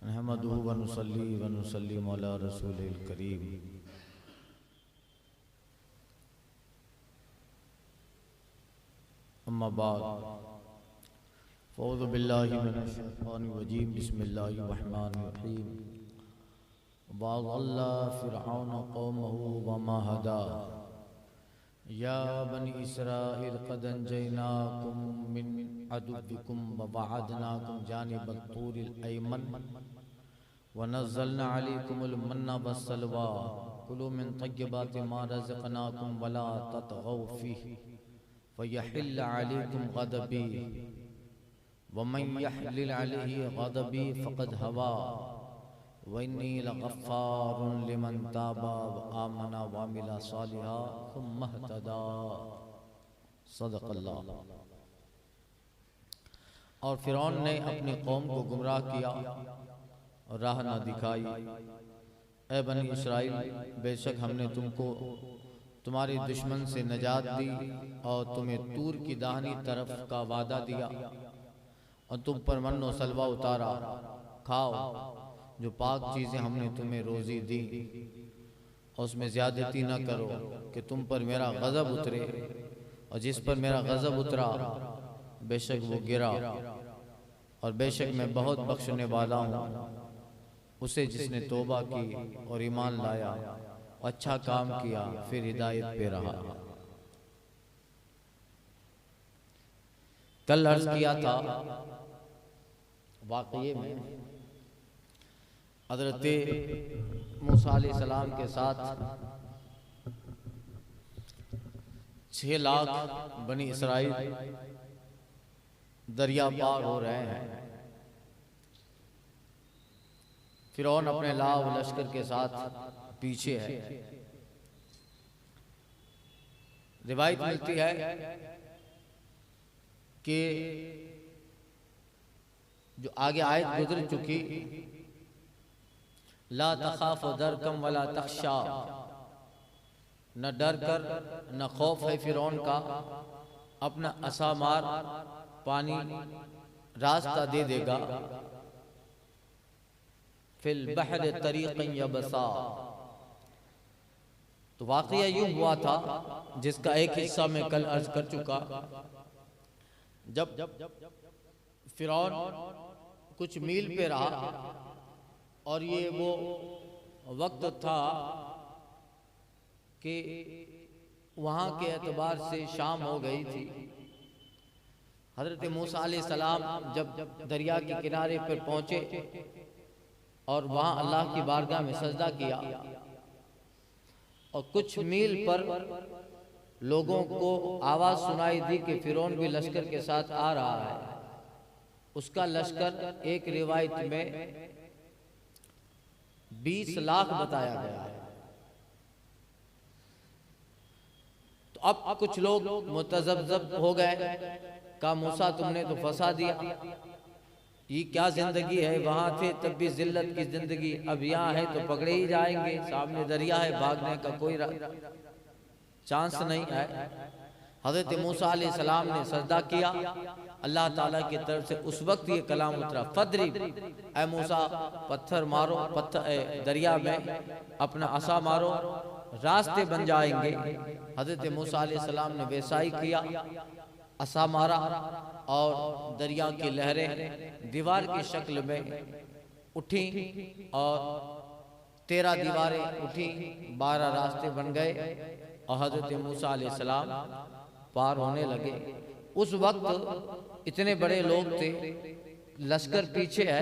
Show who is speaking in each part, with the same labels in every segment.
Speaker 1: नहमदुहु व नुसल्ली व नुसल्लिमु अला रसूलिल करीम। अम्मा बाद फ़अऊज़ु बिल्लाहि मिनश शैतानिर रजीम। बिस्मिल्लाहिर रहमानिर रहीम। वअज़ल्ला फ़िरऔन क़ौमहु वमा हदा या बनी इसराईल क़द अंजयनाकुम मिन अदुव्विकुम व वअदनाकुम जानिबत तूरिल अयमन व नज़्ज़लना अलैकुमुल मन्ना वस्सलवा कुलू मिन तय्यिबाति मा रज़क़नाकुम वला ततगौ फ़ीहि फ़यहिल्ल अलैकुम ग़ज़बी वमन यहलिल अलैहि ग़ज़बी फ़क़द हवा वइन्नी लग़फ़्फ़ारुन लिमन ताबा व आमना व अमिला सालिहा सुम्मा इह्तदा। सदक़ल्लाह। और फ़िरौन ने अपनी कौम को गुमराह किया और राह न दिखाई। ए बनी इसराइल, बेशक हमने तुमको तुम्हारे दुश्मन से नजात दी और तुम्हें तूर की दाहिनी तरफ का वादा दिया और तुम पर मन्नो सलवा उतारा। खाओ जो पाक चीज़ें हमने तुम्हें रोज़ी दी और उसमें ज़्यादती न करो कि तुम पर मेरा गज़ब उतरे, और जिस पर मेरा गज़ब उतरा बेशक वो गिरा। और बेशक मैं बहुत बख्शने वाला हूँ उसे जिसने तौबा की और ईमान लाया, अच्छा काम किया, फिर हिदायत पे रहा। कल अर्ज़ किया था वाक़ये में हज़रत मूसा अलैहिस्सलाम के साथ 6 लाख बनी इसराइल दरिया पार हो रहे हैं। फ़िरौन अपने लाव लश्कर के साथ पीछे है। रिवायत मिलती है कि जो आगे आयत गुजर चुकी, ला तखाफ दरकम वला तख्शा, न डर कर न खौफ है फ़िरौन का, अपना असा मार पानी रास्ता दे देगा। फिल बहर तरीक़न यबसा। तो वाक़या यूँ हुआ था जिसका एक हिस्सा मैं कल अर्ज कर चुका। जब फ़िरौन कुछ मील पे रहा और ये वो वक्त था कि वहाँ के एतबार से शाम हो गई थी। हज़रत मूसा अलैहिस्सलाम जब दरिया के किनारे पर पहुँचे और वहाँ अल्लाह की बारगाह में सजदा किया और कुछ मील पर लोगों को आवाज़ सुनाई दी कि फ़िरौन भी लश्कर के साथ आ रहा है। उसका लश्कर एक रिवायत में 20 लाख बताया गया है। तो अब कुछ लोग मुतज़ब्ज़ब हो गए, कहा मूसा तुमने तो फंसा दिया, ये क्या जिंदगी है, वहां थे तब भी जिल्लत की जिंदगी, अब यहाँ है तो पकड़े ही जाएंगे, सामने दरिया है, भागने का कोई चांस नहीं है। हज़रत मूसा अलैहिस्सलाम ने सजदा किया, अल्लाह ताला की तरफ से उस वक्त ये कलाम उतरा, फदरी ऐ मूसा पत्थर मारो, पत्थर दरिया में अपना असा मारो, रास्ते बन जाएंगे। हज़रत मूसा अलैहिस्सलाम ने वैसा ही किया, असा मारा और दरिया की लहरें दीवार की शक्ल में उठी और 13 दीवारें उठी, 12 रास्ते बन गए और हज़रत मूसा अलैहिस्सलाम पार होने लगे। उस वक्त इतने बड़े लोग थे, लश्कर पीछे है,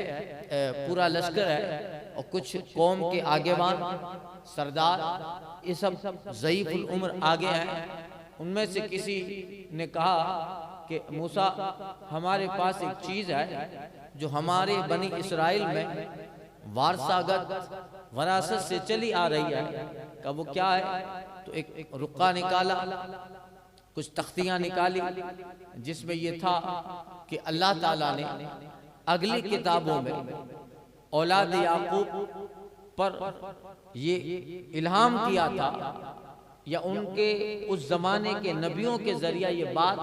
Speaker 1: पूरा लश्कर है और कुछ कौम के आगेवान सरदार, ये सब ज़ईफ़ुल उम्र आगे हैं। उनमें से किसी ने कहा कि मूसा हमारे पास एक चीज़ है जो हमारे बनी इसराइल में वारसागत वरासत से चली आ रही है। का वो क्या है? तो एक रुक्का निकाला, कुछ तख्तियाँ निकाली जिसमें ये था कि अल्लाह ताला ने अगली किताबों में औलाद याकूब पर ये इल्हाम किया था या उनके उस जमाने के नबियों के जरिया ये बात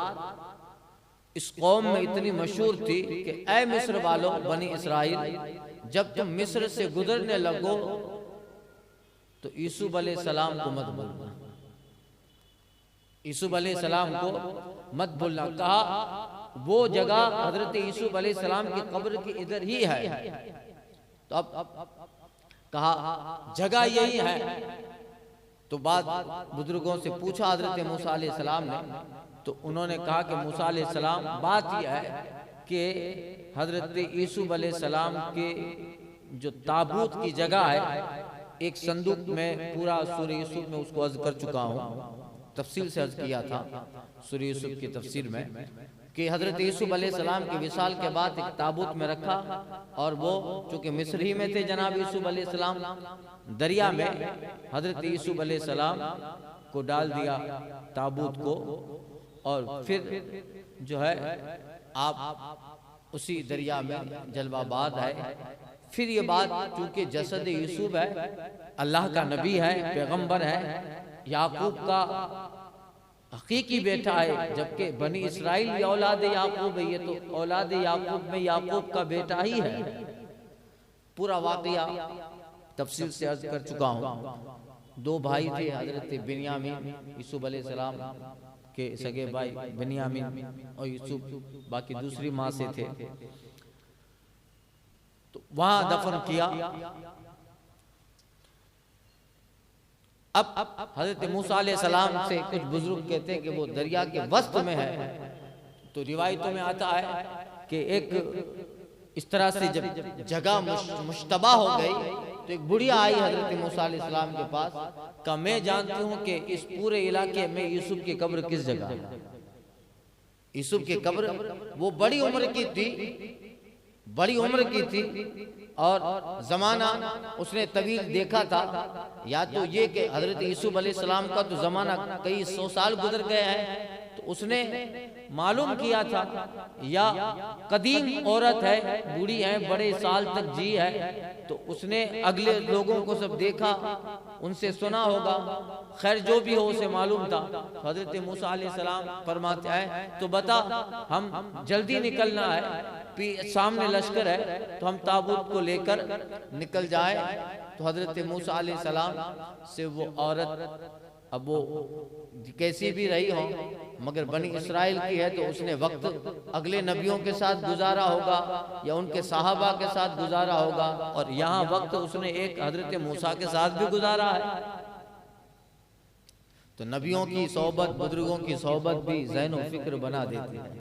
Speaker 1: इस कौम में इतनी मशहूर थी कि ऐ मिस्र वालों, बनी इसराइल, जब तुम मिस्र से गुजरने लगो तो यूसुफ अलैहिस्सलाम को मत भूलना, यूसुफ अलैहिस्सलाम को मत भूलना। कहा वो जगह हजरत यूसुफ अलैहिस्सलाम की कब्र की इधर ही है। तो अब कहा जगह यही है। तो बात बुजुर्गों से पूछा हजरत मूसा अलैहिस्सलाम ने, तो उन्होंने कहा कि मूसा अलैहिस्सलाम, बात यह है कि हजरत यूसुफ अलैहिस्सलाम के जो ताबूत की जगह है, एक संदूक में, पूरा सूरह यूसुफ में उसको अर्ज कर चुका हूँ, तफसील से अर्ज किया था सूरह यूसुफ की तफसीर में, कि हजरत यूसुफ अलैहिस्सलाम के विसाल के बाद एक ताबूत में रखा, और वो चूंकि मिस्र ही में थे जनाब यूसुफ अलैहिस्सलाम, दरिया में हजरत यूसुफ अलैहिस्सलाम को डाल दिया ताबूत को, और फिर जो है आप उसी दरिया में जलवाबाद है। फिर ये बात, चूंकि जसद यूसुफ है, अल्लाह का नबी है, पैगंबर है, याकूब का हकीकी बेटा है, जबकि बनी इसराइल भी औलाद याकूब है, ये तो औलाद याकूब में याकूब का बेटा ही है। पूरा वाकया तफसील से अर्ज कर चुका हूँ। दो भाई थे, हजरत बिन्यामीन, यूसुफ अलैहिस्सलाम के सगे भाई बिन्यामीन, और यूसुफ बाकी दूसरी माँ से थे। तो वहां दफन किया। अब हजरत मूसा अलैहिस्सलाम से कुछ बुजुर्ग कहते हैं कि वो दरिया के वस्त में है। तो रिवायतों में आता है कि एक इस तरह से जब जगह मुश्तबा हो गई, तो एक बुढ़िया आई हजरत मूसा अलैहिस्सलाम के पास, का मैं जानती हूँ कि इस पूरे इलाके में यूसुफ की कब्र किस जगह है। यूसुफ की कब्र, वो बड़ी उम्र की थी, बड़ी उम्र की थी, और जमाना उसने तवील देखा था। या तो ये कि हजरत यूसुफ अलैहिस्सलाम का तो जमाना कई 100 साल गुजर गए हैं, तो उसने मालूम किया था, या कदीम औरत है, बूढ़ी है, बड़े साल तक जी है, तो उसने अगले लोगों को सब देखा, उनसे सुना होगा। खैर जो भी हो, उसे मालूम था। हजरत मूसा अलैहिस्सलाम फरमाते हैं, तो बता, हम जल्दी निकलना है, सामने लश्कर है, तो हम ताबूत को लेकर निकल जाए। तो हजरत मूसा अलैहिस्सलाम से वो औरत, अब वो कैसी भी रही हो, मगर बनी इसराइल की है, तो उसने वक्त अगले नबियों के साथ गुजारा होगा, या उनके साहबा के साथ गुजारा होगा, और यहाँ वक्त उसने एक हजरत मूसा के साथ भी गुजारा है। तो नबियों की सोहबत, बुजुर्गों की सोहबत भी ज़हन व फिक्र बना देती है।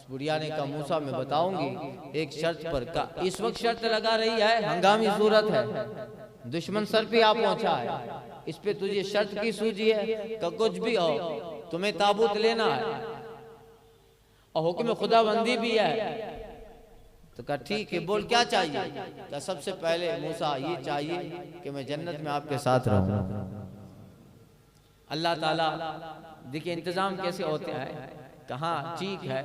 Speaker 1: बुढ़िया ने कहा, मूसा मैं बताऊंगी एक शर्त पर। का इस वक्त शर्त लगा रही है, हंगामी सूरत है, दुश्मन सर पे आ पहुंचा है, इस पे तुझे शर्त की सूझी है कि कुछ भी हो तुम्हें ताबूत लेना है, और हुक्म खुदाबंदी भी है। तो कहा ठीक है, बोल क्या चाहिए। क्या सबसे पहले मूसा ये चाहिए कि मैं जन्नत में आपके साथ रहूं। अल्लाह ताला देखिए इंतजाम कैसे होते हैं। कहा ठीक है,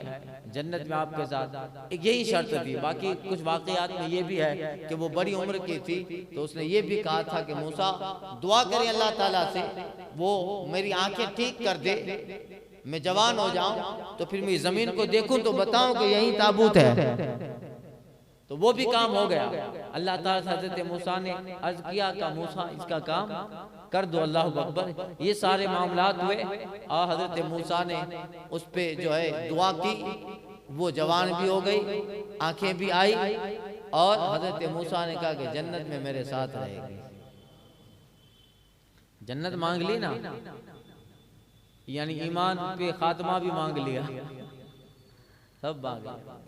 Speaker 1: जन्नत में आपके साथ, एक यही शर्त थी। बाकी कुछ वाकयात में ये भी है कि वो बड़ी उम्र की थी, तो उसने ये भी कहा था कि मूसा दुआ करें अल्लाह ताला से, वो मेरी आंखें ठीक कर दे, मैं जवान हो जाऊं, तो फिर मैं जमीन को देखूं तो बताऊं कि यही ताबूत है। तो वो भी काम हो गया। अल्लाह ताला से हजरत मूसा ने अर्ज किया कि मूसा इसका काम कर दो, अल्लाह अकबर। ये सारे मामलात हुए, और हजरत मूसा ने उस पे जो है दुआ की, वो जवान भी हो गई, आंखें भी आई, और हजरत मूसा ने कहा कि जन्नत में मेरे साथ रहेगी। जन्नत मांग ली ना, यानी ईमान पे खात्मा भी मांग लिया, सब मांग लिया।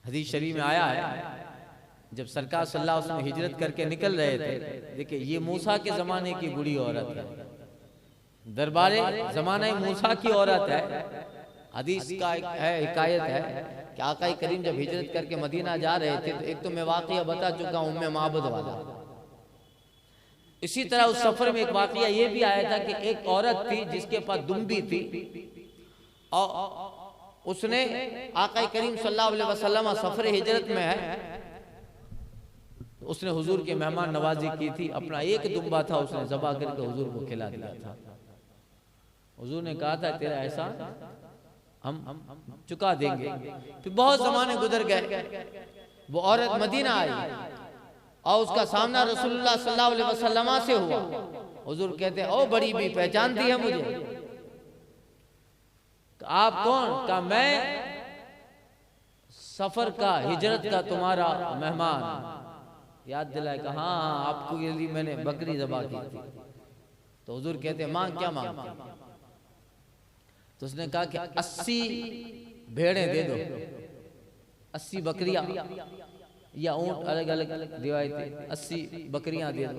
Speaker 1: हदीस शरीफ में आया है, जब सरकार सल्लल्लाहु अलैहि वसल्लम हिजरत करके निकल रहे थे, देखिए ये मूसा के जमाने की बूढ़ी औरत है, दरबारे जमाने मूसा की औरत है। हदीस का है, हिकायत है कि आका करीम जब हिजरत करके मदीना जा रहे थे, तो एक तो मैं वाकया बता चुका हूं, उम्मे माबद वाला। इसी तरह उस सफर में एक वाकया ये भी आया था कि एक औरत थी जिसके पास दुम्बी थी, और उसने आका करीम सल्लल्लाहु अलैहि वसल्लम सफर हिजरत में है, उसने हुजूर की मेहमान नवाजी की थी। अपना एक दुम्बा था, उसने ज़बा करके हुजूर को खिला दिया था। हुजूर ने कहा था तेरा एहसान हम चुका देंगे। फिर बहुत जमाने गुजर गए, वो औरत मदीना आई और उसका सामना रसूलुल्लाह सल्लल्लाहु अलैहि वसल्लम से हुआ। हुजूर कहते हैं, ओ बड़ी भी पहचानती है मुझे? आप कौन? का मैं सफर का, हिजरत का तुम्हारा मेहमान। याद दिलाए? कहा हाँ, आपको के लिए मैंने बकरी ज़बा की थी। तो हुजूर कहते हैं, मांग, क्या मांगते? तो उसने कहा कि 80 भेड़ें दे दो, 80 बकरियां या ऊंट, अलग अलग रिवायतें, 80 बकरियां दे दो।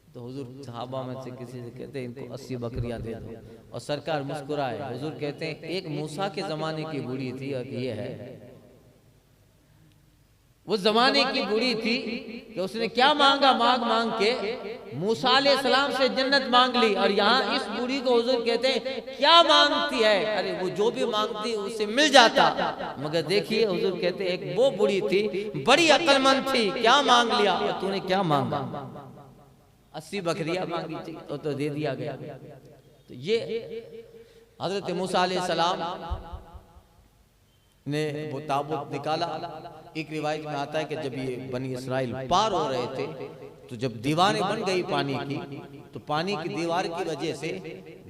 Speaker 1: तो हुजूर सहाबा में से किसी से कहते हैं, इनको 80 बकरियां दे दो। और सरकार मुस्कुराए। हुजूर कहते हैं, एक मूसा के जमाने की बूढ़ी थी और ये है। वो जमाने की बूढ़ी थी कि उसने क्या मांगा, मांग मांग के मूसा अलैहिस्सलाम से जन्नत मांग ली। और यहाँ इस बूढ़ी को हुजूर कहते हैं, क्या मांगती है? अरे वो जो भी मांगती उसे मिल जाता। मगर देखिए हुजूर कहते हैं, एक वो बूढ़ी थी, बड़ी अक्लमंद थी, क्या मांग लिया? और तूने क्या मांगा? 80 बकरियां मांगी थी तो दे दिया गया। तो ये हजरत मूसा अलैहिस्सलाम ने वो ताबूत निकाला। एक रिवायत में आता है कि जब ये बनी इस्राइल पार हो रहे थे, तो जब दीवारें बन गई पानी की, तो पानी की दीवार की वजह से,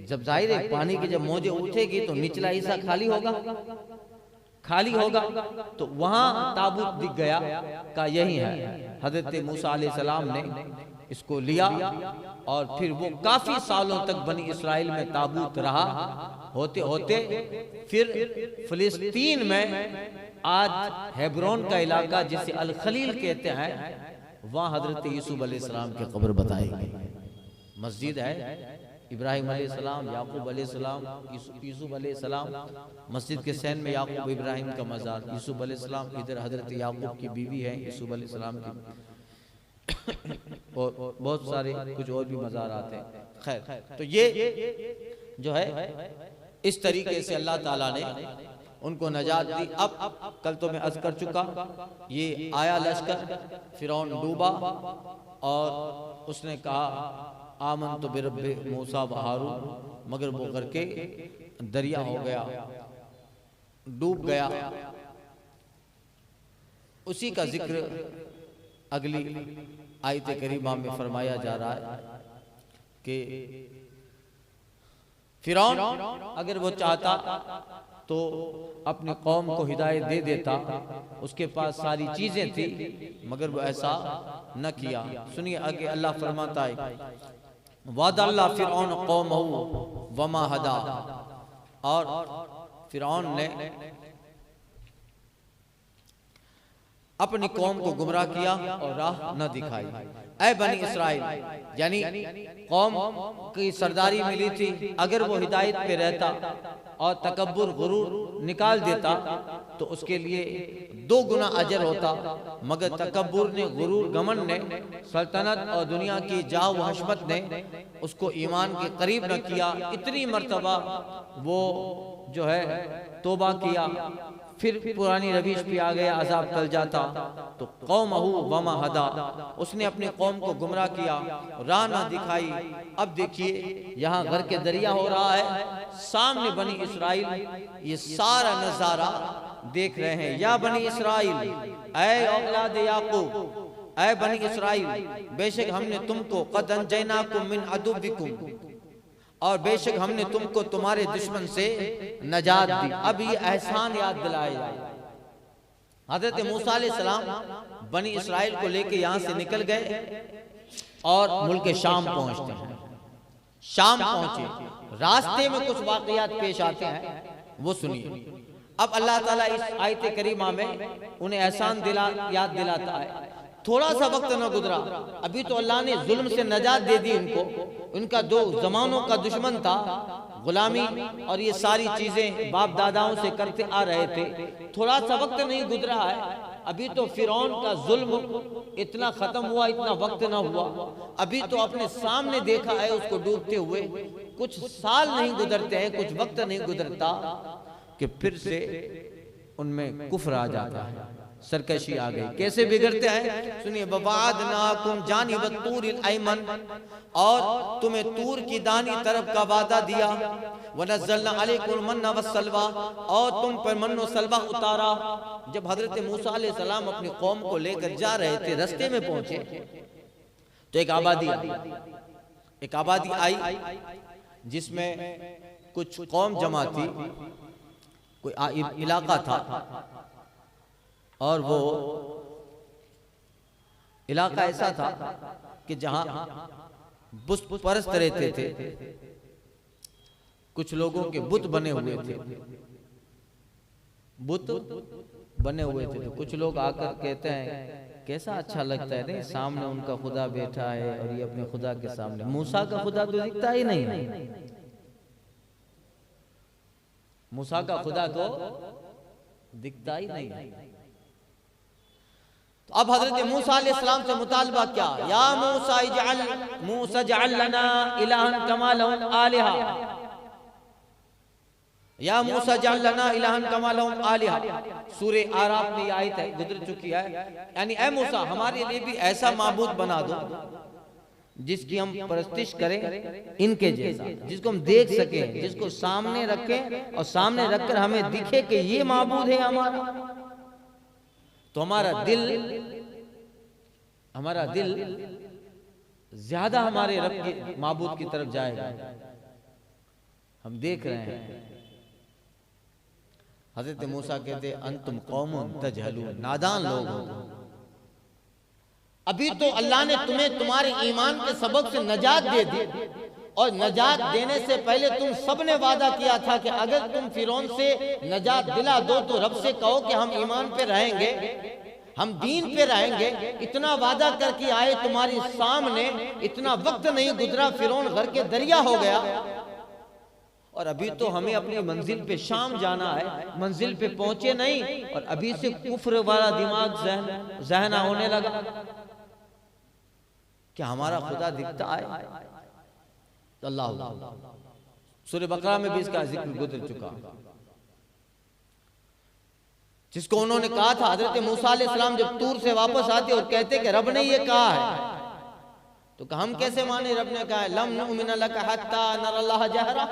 Speaker 1: जब जाहिर है पानी की जब मौजें उठेगी तो निचला हिस्सा खाली होगा, तो वहां ताबूत दिख गया का यही है। हजरत मूसा अलैहिस्सलाम ने इसको लिया और फिर वो काफी सालों तक बनी इस्राइल में ताबूत रहा। होते होते फिर फिलिस्तीन में आज हेब्रोन का इलाका जिसे अल खलील कहते हैं, वहाँ हजरत यूसुफ अलैहिस्सलाम की कब्र बताई गई। मस्जिद है, इब्राहिम अलैहिस्सलाम, याकूब अलैहिस्सलाम, यूसुफ अलैहिस्सलाम। मस्जिद के सैन में याकूब इब्राहिम का मज़ार, यूसुफ अलैहिस्सलाम, इधर हजरत याकूब की बीवी है यूसुफ अलैहिस्सलाम की, और बहुत सारे कुछ और भी मज़ार आते हैं। खैर, तो ये जो है इस तरीके से अल्लाह ताला ने उनको नजात दी। अब कल तो मैं अर्ज कर चुका, ये आया लश्कर, फिरौन डूबा और उसने कहा आमन तो बिरब्बे मूसा व हारून, मगर वो करके दरिया हो गया, डूब गया। उसी का जिक्र अगली आयत करीमा में फरमाया जा रहा है कि फिरौन अगर वो चाहता तो अपने कौम को हिदायत दे देता, उसके पास सारी चीजें थी, मगर वो ऐसा न किया। सुनिए आगे अल्लाह फरमाता है, वादल्ला फिरौन कौमहू वमा हदा, और फिरौन ने अपनी कौम को गुमराह किया और राह न दिखाई। ऐ बनी इस्राइल, यानी कौम की सरदारी मिली थी, अगर वो हिदायत पे रहता और तकब्बुर गुरूर निकाल देता तो उसके लिए 2 गुना अजर होता। मगर तकब्बुर ने, गुरूर गमन ने, सल्तनत और दुनिया की जाह व हशमत ने उसको ईमान के करीब न किया। इतनी मर्तबा वो जो है तौबा किया, फिर पुरानी रविश पे आ गया, अजाब टल जाता। तो कौमहू वमा हदा, उसने अपने कौम को गुमराह किया, राह ना दिखाई। अब देखिए यहाँ घर के दरिया हो रहा है, सामने बनी इस्राइल ये सारा नजारा देख रहे हैं। या बनी इस्राइल, ऐ औलाद याकूब, ऐ बनी इस्राइल, बेशक हमने तुमको कद अंजयनाकुम मिन अदुव्विकुम, और बेशक हमने तुमको तुम्हारे दुश्मन से नजात दी। अब ये एहसान याद दिलाया जाए। हजरत मूसा अलैहिस्सलाम बनी इस्राइल को लेके यहाँ से निकल गए और मुल्क शाम पहुंचते हैं। शाम पहुंचे, रास्ते में कुछ वाकयात पेश आते हैं, वो सुनिए। अब अल्लाह ताला इस आयत करीमा में उन्हें एहसान याद दिलाता है। थोड़ा सा वक्त न गुजरा, अभी तो अल्लाह ने जुल्म से नजात दे दी उनको। उनका 2 जमानों का दुश्मन था, गुलामी और ये सारी चीजें बाप दादाओं से करते आ रहे थे। थोड़ा सा वक्त नहीं गुजरा है, अभी तो फिरौन का जुल्म इतना खत्म हुआ, इतना वक्त ना हुआ। अभी तो अपने सामने देखा है उसको डूबते हुए। कुछ साल नहीं गुजरते हैं, कुछ वक्त नहीं गुजरता कि फिर से उनमें कुफ्र आ जाता है। सरकशी आ गई। कैसे बिगड़ते हैं सुनिए, ववादनाकुम जानिबत तूरिल अयमन, और तुम्हें तूर की दानी तरफ का वादा दिया, वनज़्ज़लना अलैकुम मन्ना वस्सलवा, और तुम पर मन्नो सलवा उतारा। जब हजरत मूसा अलैहिस्सलाम अपनी कौम को लेकर जा रहे थे, रास्ते में पहुंचे तो एक आबादी आई जिसमें कुछ कौम जमा थी, कोई इलाका था, और वो इलाका ऐसा था कि जहां बुत परस्त रहते थे, कुछ लोगों के बुत बने हुए थे, तो कुछ लोग आकर कहते हैं कैसा अच्छा लगता है, नहीं सामने उनका खुदा बैठा है और ये अपने खुदा के सामने, मूसा का खुदा तो दिखता ही नहीं, मूसा का खुदा तो दिखता ही नहीं। तो अब हजरत मूसा अलैहिस्सलाम से मुतालबा क्या, या मूसा इजअल लना इलाहन कमा लहुम आलिहा, या मूसा इजअल लना इलाहन कमा लहुम आलिहा। सूरे आराफ में आयत है, गुजर चुकी है, यानी ऐ मूसा हमारे लिए भी ऐसा माबूद बना दो जिसकी हम परस्तिश करें इनके जैसा, जिसको हम देख सकें, जिसको सामने रखें और सामने रखकर हमें दिखे कि ये माबूद है हमारा। तो हमारा दिल ज्यादा हमारे रब के माबूद की तरफ जाएगा। हम देख रहे हैं, हजरत मूसा कहते अंतुम कौमुन तजहलून, नादान लोग हो, अभी तो अल्लाह ने तुम्हें तुम्हारे ईमान के सबक से नजात दे दी, और नजात देने से पहले तुम सबने वादा किया था कि अगर तुम फिरौन से नजात दिला दो तो रब से कहो कि हम ईमान पे रहेंगे, हम दीन पे रहेंगे। इतना वादा करके आए तुम्हारे सामने, इतना वक्त नहीं गुजरा फिरौन घर के दरिया हो गया, और अभी तो हमें अपनी मंजिल पे शाम जाना है, मंजिल पे पहुंचे नहीं और अभी से कुफ्र वाला दिमाग जहना होने लगा। क्या हमारा खुदा दिखता है? तो अल्लाह सूरह बकरा में भी इसका जिक्र गुजर चुका, जिसको उन्होंने कहा था हजरत मूसा अलैहिस्सलाम जब तूर से वापस आते और कहते कि रब ने ये कहा है, तो हम कैसे माने रब ने कहा है, लम नुमिन लका हत्ता नरल्लाह जहरा।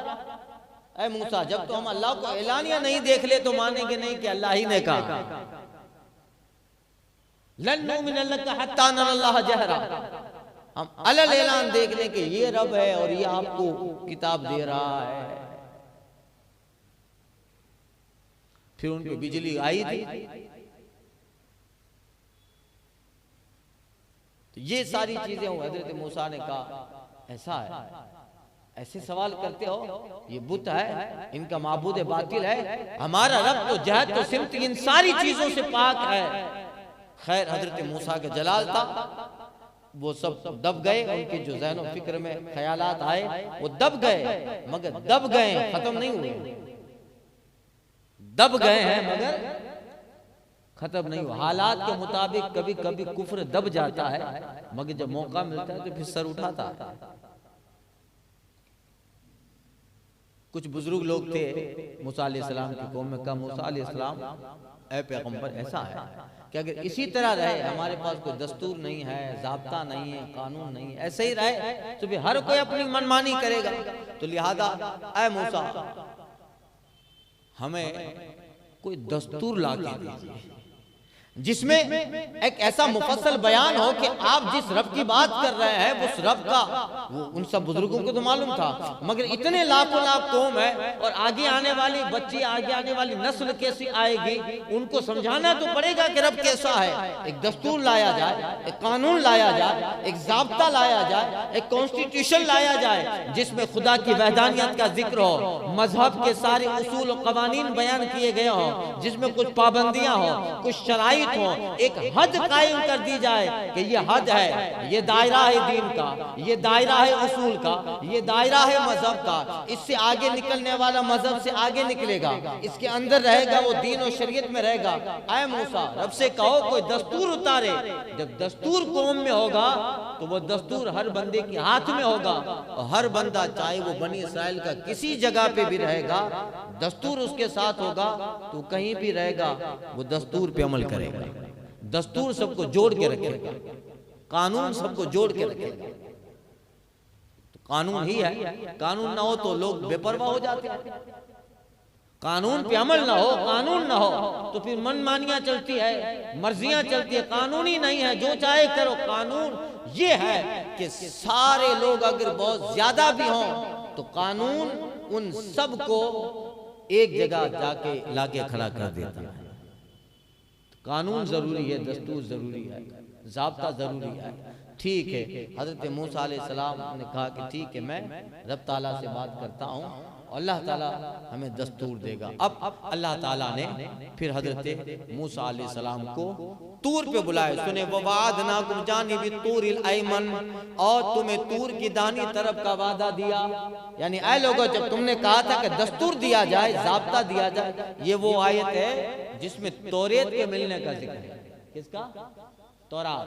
Speaker 1: ऐ मूसा जब तो हम अल्लाह को एलानिया नहीं देख ले तो मानेंगे नहीं कि अल्लाह ही ने कहा। लन नुमिन लका हत्ता नरल्लाह जहरा, हम अलल ऐलान देख लें कि ये रब है और ये आपको किताब दे रहा है। फिर उन पे बिजली आई थी। तो ये सारी चीजें हजरत मूसा ने कहा ऐसा है, ऐसे सवाल करते हो, ये बुत है, इनका माबूद बातिल है, हमारा रब तो जहद तो सिमत इन सारी चीजों से पाक है। खैर हजरत मूसा का जलाल था, वो सब दब गए, उनके जो ज़हन और फिक्र में ख्यालात आए वो दब गए, मगर दब गए खत्म नहीं हुए, दब गए हैं मगर खत्म नहीं हुआ। हालात के मुताबिक कभी कभी कुफ्र दब जाता है, मगर जब मौका मिलता है तो फिर सर उठाता है। कुछ बुजुर्ग लोग थे मूसा अलैहिस्सलाम की कौम में, कहा मूसा अलैहिस्सलाम ऐ पैगंबर ऐसा है कि अगर इसी तरह रहे, हमारे पास कोई दस्तूर नहीं है, ज़ाब्ता नहीं है, कानून नहीं है, ऐसे ही रहे तो फिर हर कोई अपनी मनमानी करेगा। तो लिहाजा ऐ मूसा हमें कोई दस्तूर ला के दीजिए जिसमें एक ऐसा मुफस्सल बयान हो कि आप जिस रब की बात कर रहे हैं उस रब का, वो उन सब बुजुर्गों को तो मालूम था, मगर इतने लाखों लाख कौम है और आगे आने वाली बच्ची, आगे आने वाली नस्ल कैसी आएगी, उनको समझाना तो पड़ेगा कि रब कैसा है। एक दस्तूर लाया जाए, एक कानून लाया जाए, एक ज़ाब्ता लाया जाए, एक कॉन्स्टिट्यूशन लाया जाए जिसमें खुदा की वहदानियत का जिक्र हो, मजहब के सारे उसूल और कवानीन बयान किए गए हों, जिसमें कुछ पाबंदियां हो, कुछ शराइत हो, एक हद कायम कर दी जाए कि ये हद है, ये दायरा है दीन का, ये दायरा है उसूल का, ये दायरा है मजहब का, इससे आगे निकलने वाला मजहब से आगे निकलेगा, इसके अंदर रहेगा वो दीन और शरीयत में रहेगा। ऐ मूसा रब से कहो कोई दस्तूर उतारे। जब दस्तूर कौम में होगा तो वो दस्तूर हर बंदे के हाथ में होगा, और हर बंदा चाहे वो बनी इसराइल का किसी जगह पे भी रहेगा, दस्तूर उसके साथ होगा तो कहीं भी रहेगा वो दस्तूर पे अमल करेगा। दस्तूर सबको जोड़ के रखेगा, कानून सबको जोड़ के रखेगा। तो कानून ही है, कानून ना हो तो लोग बेपरवाह हो जाते हैं। कानून पे अमल ना हो, कानून ना हो तो फिर मनमानियां चलती है, मर्जियां चलती है। कानून ही नहीं है, जो चाहे करो। कानून ये है कि सारे लोग अगर बहुत ज्यादा भी हों तो कानून उन सब को एक जगह जाके लाके खड़ा कर देता है। कानून जरूरी है, दस्तूर जरूरी है, ज़ाब्ता जरूरी है। ठीक है, हजरत मूसा अलैहिस्सलाम ने कहा कि ठीक है, मैं रब ताला से बात करता हूँ, अल्लाह ताला हमें दस्तूर देगा। अब अल्लाह ताला ने फिर हजरत मूसा अलैहिस्सलाम को तूर पे बुलाए। सुने, ववादनाकुम जानिबि तूरिल अयमन, और तुम्हें तूर की दानी तरफ का वादा दिया। यानी ऐ लोगों, जब तुमने कहा था कि दस्तूर दिया जाए, ज़ाब्ता दिया जाए, ये वो आयत है जिसमें तौरेत के मिलने का जिक्र है। किसका? तौरात,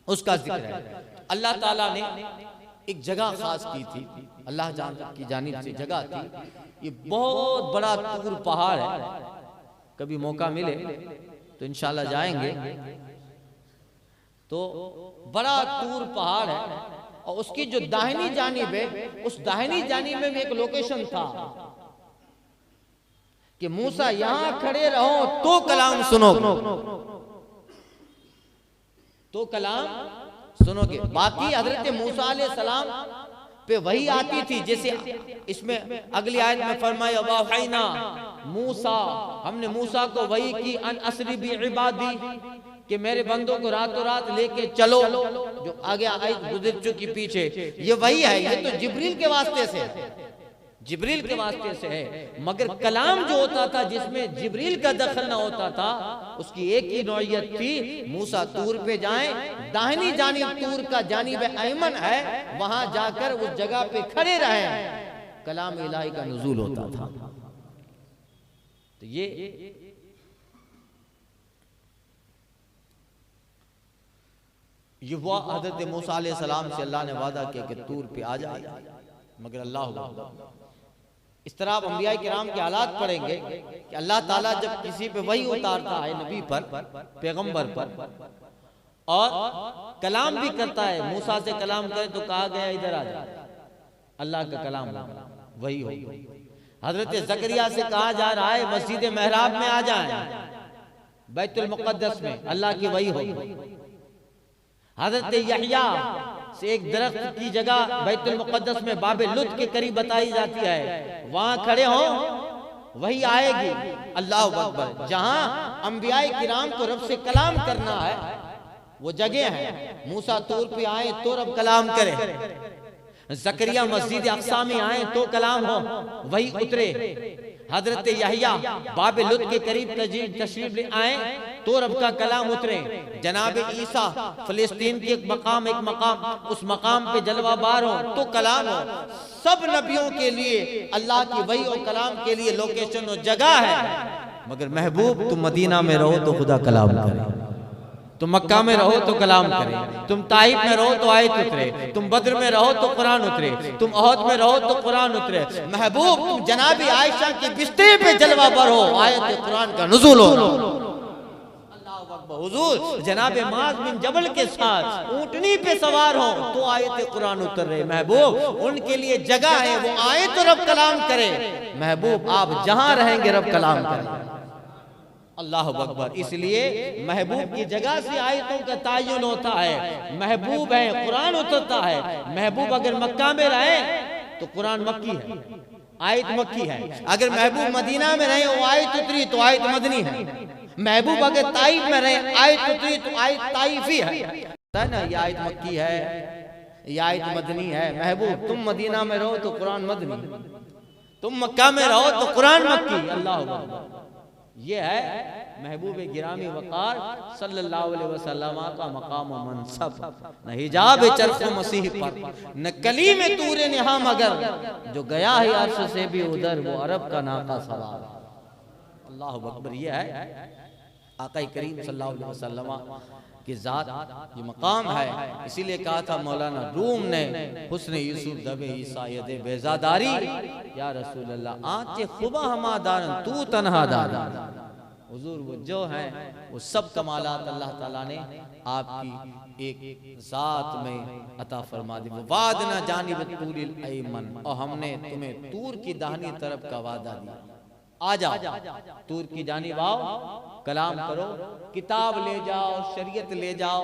Speaker 1: उसका जिक्र है। अल्लाह ताला ने एक जगह खास की थी, अल्लाह की जानिब से जगह थी। ये बहुत बड़ा तूर पहाड़ है, कभी मौका मिले तो इंशाल्लाह जाएंगे। तो बड़ा तूर पहाड़ है, और उसकी जो दाहिनी जानिब है, उस दाहिनी जानिब में एक लोकेशन था कि मूसा यहां खड़े रहो तो कलाम सुनो, तो कलाम सुनोगे। बाकी हजरत मूसा अलैहिस्सलाम पे वही आती थी, जैसे इसमें अगली आयत में फरमाया वहयना मूसा, हमने मूसा को वही की अन असरी बि इबादी, कि मेरे बंदों को रातों रात लेके चलो। जो आगे आयत गुजर चुकी पीछे, ये वही है। ये तो जिब्रील के वास्ते से है, जिब्रील के वास्ते से है। मगर कलाम जो होता था जिसमें जिब्रील का दखल ना होता था, उसकी एक ही नौइयत थी, मूसा तूर पे जाएं, दाहिनी जानिब तूर का जानिब अयमन है, वहां जाकर उस जगह पे खड़े रहें, कलाम इलाही का नुज़ूल होता था। तो ये वो हज़रत मूसा अलैहिस्सलाम से अल्लाह ने वादा किया कि तूर पे आ जाए। मगर अल्लाह, इस तरह आप अंबिया किराम के हालात पढ़ेंगे कि अल्लाह ताला जब किसी पे वही उतारता है, नबी पर, पैगंबर पर, और कलाम भी करता है। मूसा से कलाम करे तो कहा गया इधर आ जा, अल्लाह का कलाम वही हो। हजरत ज़करिया से कहा जा रहा है मस्जिद महराब में आ जाए, बैतुल मुक़द्दस में, अल्लाह की वही हो। हजरत यहया से एक दरख्त की जगह बैतुल मुक़द्दस में बाबे लुत के करीब बताई जाती है, वहां खड़े हो वही आएगी। अल्लाह अकबर। जहां अंबियाए किराम को रब से कलाम करना है वो जगह है। मूसा तूर पे आए तो रब कलाम करे, ज़करिया मस्जिद अक़सा में आए तो कलाम हो, वही उतरे। हजरत यहया बाबे लुत के करीब तशरीफ ले आए तो रब का कलाम उतरे। जनाब ईसा फिलिस्तीन के एक मकाम उस मकाम पे जलवा बार हो तो कलाम हो। सब नबियों के लिए अल्लाह की वही और कलाम के लिए लोकेशन और जगह है। मगर महबूब, तुम मदीना में रहो तो खुदा कलाम करे, तुम मक्का में रहो तो कलाम करे, तुम ताइफ में रहो तो आयत उतरे, तुम बद्र में रहो तो कुरान उतरे, तुम अहद में रहो तो कुरान उतरे। महबूब, तुम जनाबी आयशा के बिस्तर पे जलवा बरो, आयत कुरान का नुज़ूल हो। हुजूर जनाब माज़ बिन जबल के साथ ऊंटनी पे सवार हो तो आयत कुरान उतर रहे। महबूब, उनके लिए जगह है, वो आए तो रब कलाम करे। महबूब, आप जहां रहेंगे रब कलाम करे। अल्लाह अकबर। इसलिए महबूब की जगह से आयतों का तायुन होता है। महबूब है, कुरान उतरता है। महबूब अगर मक्का में रहे तो कुरान मक्की है, आयत मक्की है। अगर महबूब मदीना में रहे वो आयत उतरी तो आयत मदनी है। महबूब अगर ताइफ में रहे आयत उतरी तो आयत ताइफी है ना। ये आयत मक्की है, ये आयत मदनी है। महबूब, तुम मदीना में रहो तो कुरान मदनी, तुम मक्का में रहो तो कुरान मक्की। अल्लाह अकबर। ये है महबूब गिरामी वकार सल्लल्लाहु अलैहि वसल्लम का मकाम और मनसब। न हिजाब चरख़ मसीह पर, न कली में तूरे नेहा, मगर जो गया है अर्श से भी उधर वो अरब का नाका सवार। अल्लाह अकबर। ये है आका करीम सल्लल्लाहु अलैहि वसल्लम की ज़ात, ये मकाम है। इसीलिए कहा था मौलाना रूम ने, हुस्न यूसुफ दबे ईसा यदे बेजादारी, या रसूल अल्लाह आंचे खुबा हमादारन तू तन्हा दारी। हुजूर वो जो हैं वो सब कमालात अल्लाह ताला ने आपकी एक जात में अता फरमा दी। वादना जानिब तूरिल अयमन, और हमने तुम्हें तूर की दाहिनी तरफ का वादा दिया। आ जाओ तूर की जानिब आओ, कलाम करो, किताब ले जाओ, शरीयत ले जाओ।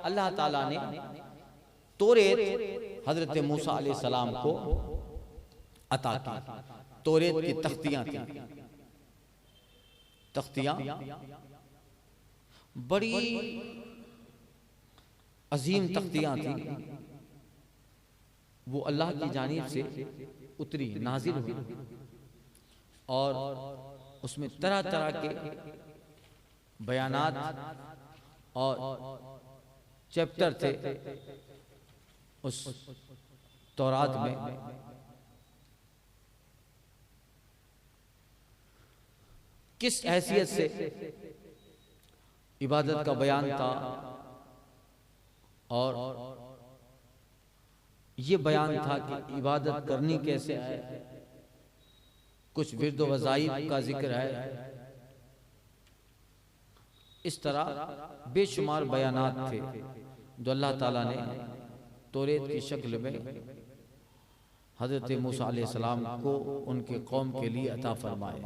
Speaker 1: अल्लाह ताला ने तौरेत हजरत मूसा अलैहि सलाम को अता की। तौरेत की तख्तियां थी, तख्तियां बड़ी अजीम तख्तियां थी। वो अल्लाह की जानिब से उतरी, नाजिल हुई, और उसमें तरह तरह के बयानात और चैप्टर थे उस तौरात में। किस हैसियत से इबादत का बयान था, और ये बयान था कि इबादत करनी कैसे है। कुछ विर्द व वज़ाइफ का जिक्र है। इस तरह बेशुमार बयानात थे जो अल्लाह ताला ने तौरेत की शक्ल में हजरत मूसा अलैहि सलाम को उनके कौम के लिए अता फरमाए।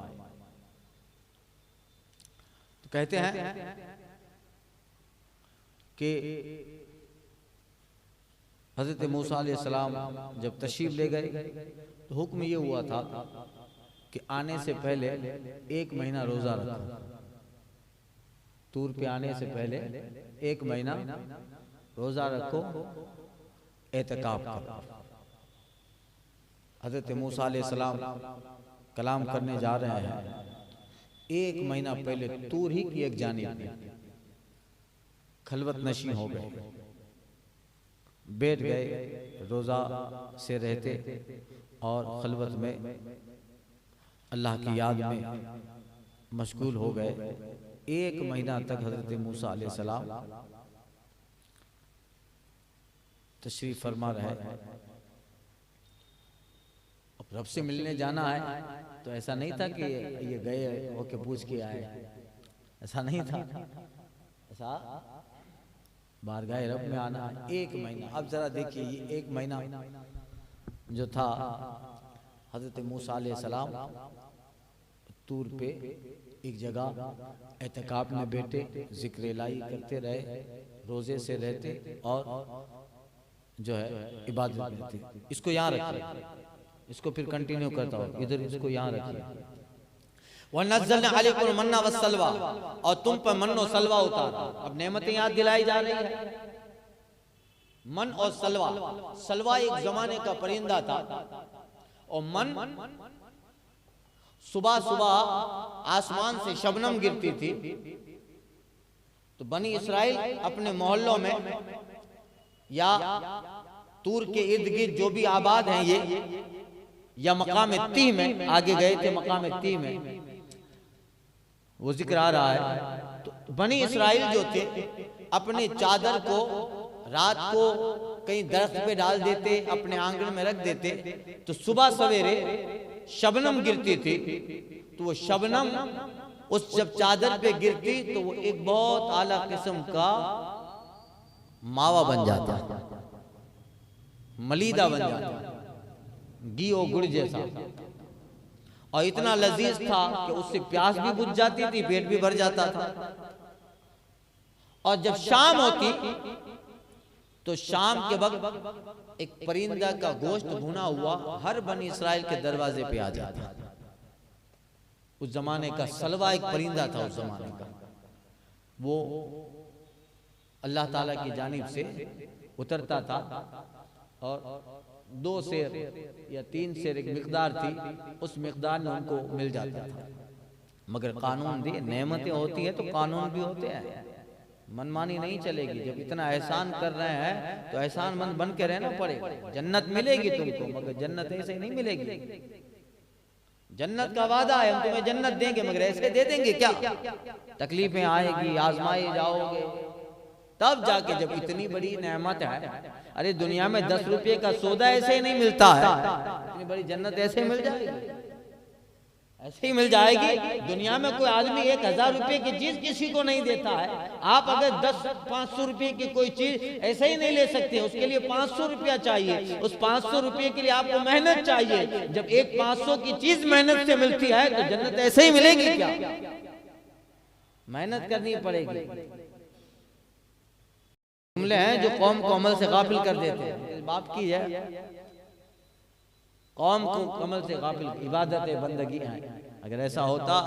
Speaker 1: तो कहते हैं कि हजरत मूसा अलैहि सलाम जब तशरीफ ले गए तो हुक्म ये हुआ था कि आने से पहले 1 महीना रोजा रखो। तूर पे आने से पहले 1 महीना रोजा रखो, एतकाफ करो। हजरत मूसा अलैहि सलाम कलाम करने जा रहे हैं, 1 महीना पहले तूर ही की एक जानिब में खलवत नशी हो गए, बैठ गए, रोजा से रहते और खलवत में अल्लाह की याद में मशगूल हो गए। 1 महीना तक हजरत मूसा अलैहि सलाम तशरीफ फरमा रहे। अब रब से मिलने जाना है तो ऐसा नहीं था कि ये गए होके पूछ के आए, ऐसा नहीं था। ऐसा बारगाह रब में आना है 1 महीना। अब जरा देखिए ये 1 महीना जो था, हजरत मूसा अलैहि सलाम तूर पे एक जगह एतकाफ में बैठे, जिक्र इलाही करते रहे, रोजे से रहते और जो है इबादत में थे। इसको यहाँ रखिए, इसको फिर कंटिन्यू करता हूँ, इधर इसको यहाँ रखिए। वनज़्ज़लना अलैकुम मन्ना वस्सलवा, और तुम पर मन और सलवा उतारा। अब नेमतें याद दिलाई जा रही है। मन और सलवा, सलवा एक जमाने का परिंदा था, और मन सुबह सुबह आसमान से शबनम गिरती थी तो बनी इसराइल अपने मोहल्लों में या तूर के इर्द गिर्द जो भी आबाद हैं ये, या मकाम तीह में आगे गए थे, मकाम तीह में वो जिक्र आ रहा है। तो बनी इसराइल जो थे अपने चादर को रात को कहीं दरख्त पे डाल देते, अपने आंगन में रख देते, तो सुबह सवेरे शबनम गिरती थी। तो वो शबनम उस जब चादर पे गिरती तो वो एक बहुत आला किस्म का मावा बन जाता, मलीदा बन जाता, घी और गुड़ जैसा, और इतना लजीज था कि उससे प्यास भी बुझ जाती थी, पेट भी भर जाता था। और जब शाम होती तो शाम के वक्त एक परिंदा का गोश्त भुना हुआ हर बनी इसराइल के दरवाजे पे आ जाता। उस जमाने का सलवा एक परिंदा था, उस जमाने का, वो अल्लाह ताला की जानिब से उतरता था, और 2 सेर या 3 सेर एक मिकदार थी, उस मिकदार में उनको मिल जाता था। मगर कानून दी, नेमतें होती है तो कानून भी होते हैं, मनमानी नहीं चलेगी। जब इतना एहसान कर रहे हैं तो एहसान मंद बन के रहना पड़ेगा। जन्नत मिलेगी तुमको, मगर जन्नत ऐसे नहीं मिलेगी। जन्नत का वादा है, हम तुम्हें जन्नत देंगे, मगर ऐसे दे देंगे क्या? तकलीफें आएगी, आजमाए जाओगे, तब जाके। जब इतनी बड़ी नेमत है, अरे दुनिया में 10 रुपये का सौदा ऐसे ही नहीं मिलता है, इतनी बड़ी जन्नत ऐसे मिल जाएगी। ऐसे ही मिल जाएगी। दुनिया में कोई आदमी 1000 रुपए की चीज किसी को नहीं देता है। आप अगर 500 रुपए की कोई चीज ऐसे ही नहीं ले सकते, उसके लिए 500 रुपया चाहिए। उस 500 रुपए के लिए आपको मेहनत चाहिए। जब एक 500 की चीज मेहनत से मिलती है तो जन्नत ऐसे ही मिलेगी क्या? मेहनत करनी पड़ेगी। जुमले हैं जो कौम को अमल से गाफिल कर देते हैं। बाप की है कौम को अमल से गाफिल, इबादत बंदगी है। अगर ऐसा होता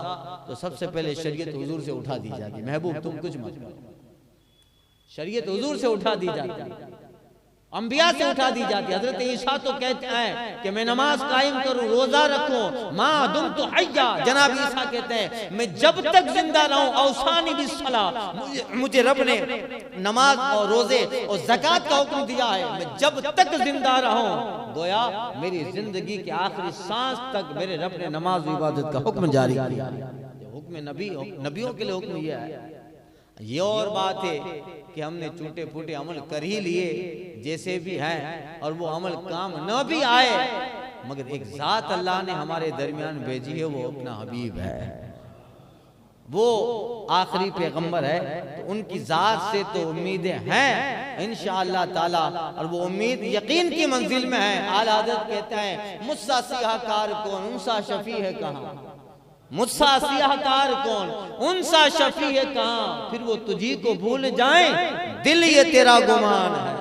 Speaker 1: तो सबसे पहले शरीयत हुजूर से उठा दी जाती। महबूब तुम कुछ मत करो, शरीयत हुजूर से उठा दी जाती, अंबिया से उठा दी जाती। हजरत ईसा तो कहते हैं कि मैं नमाज कायम करूं, रोजा रखूं, माँ दुम तो हय्या। जनाब ईसा कहते हैं मैं जब तक जिंदा रहूं, औसानी बिस्सला, मुझे रब ने नमाज और रोजे और ज़कात का हुक्म दिया है। मैं जब तक जिंदा रहूं, गोया मेरी जिंदगी के आखिरी सांस तक मेरे रब ने नमाज और इबादत का हुक्म जारी किया। हुक्म नबियों के लिए हुक्म यह है। ये और बात है कि हमने टूटे फूटे अमल कर ही लिए जैसे भी हैं, और वो अमल काम न भी आए, मगर एक जात अल्लाह ने हमारे दरमियान भेजी है, वो अपना हबीब है, वो आखिरी पैगंबर है। तो उनकी जात से तो उम्मीदें हैं इंशाअल्लाह ताला, और वो उम्मीद यकीन की मंजिल में है। आला हज़रत कहते हैं मुझसा सियाहकार कौन, उनसा शफी है कहाँ। मुझसा सियाहकार कौन, उनसा शफी है कहाँ। फिर वो तुझी को भूल जाएं, दिल ये तेरा गुमान है।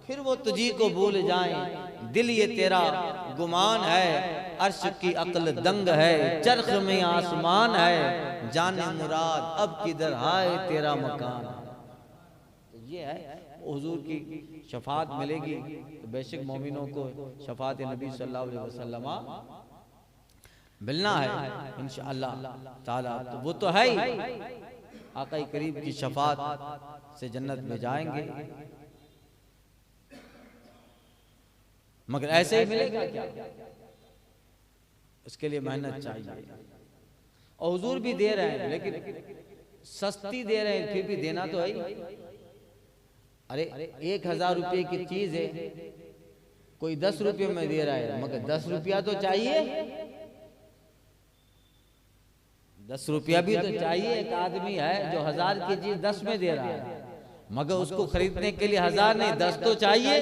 Speaker 1: फिर वो तुझी को भूल जाएं, दिल ये तेरा गुमान है। अर्श की अक्ल दंग है, चरख में आसमान है, जाने मुराद अब किधर आए तेरा मकान। तो ये है हुजूर की शफात मिलेगी तो बेशक मोमिनों को शफात नबी सल्लल्लाहु अलैहि वसल्लम मिलना है इंशाअल्लाह ताला। तो वो तो है ही, आका करीब की शफात से जन्नत में जाएंगे, मगर ऐसे ही मिलेगा क्या? उसके लिए मेहनत चाहिए। और हुजूर भी दे रहे हैं, लेकिन सस्ती दे रहे हैं, फिर भी देना तो है ही। अरे 1000 रुपये की चीज है, कोई 10 रुपये में दे रहा है, मगर 10 रुपया तो चाहिए। 10 रुपया भी तो चाहिए। एक आदमी है जो 1000 की चीज 10 में दे रहा है, मगर उसको खरीदने के लिए 1000 नहीं 10 तो चाहिए।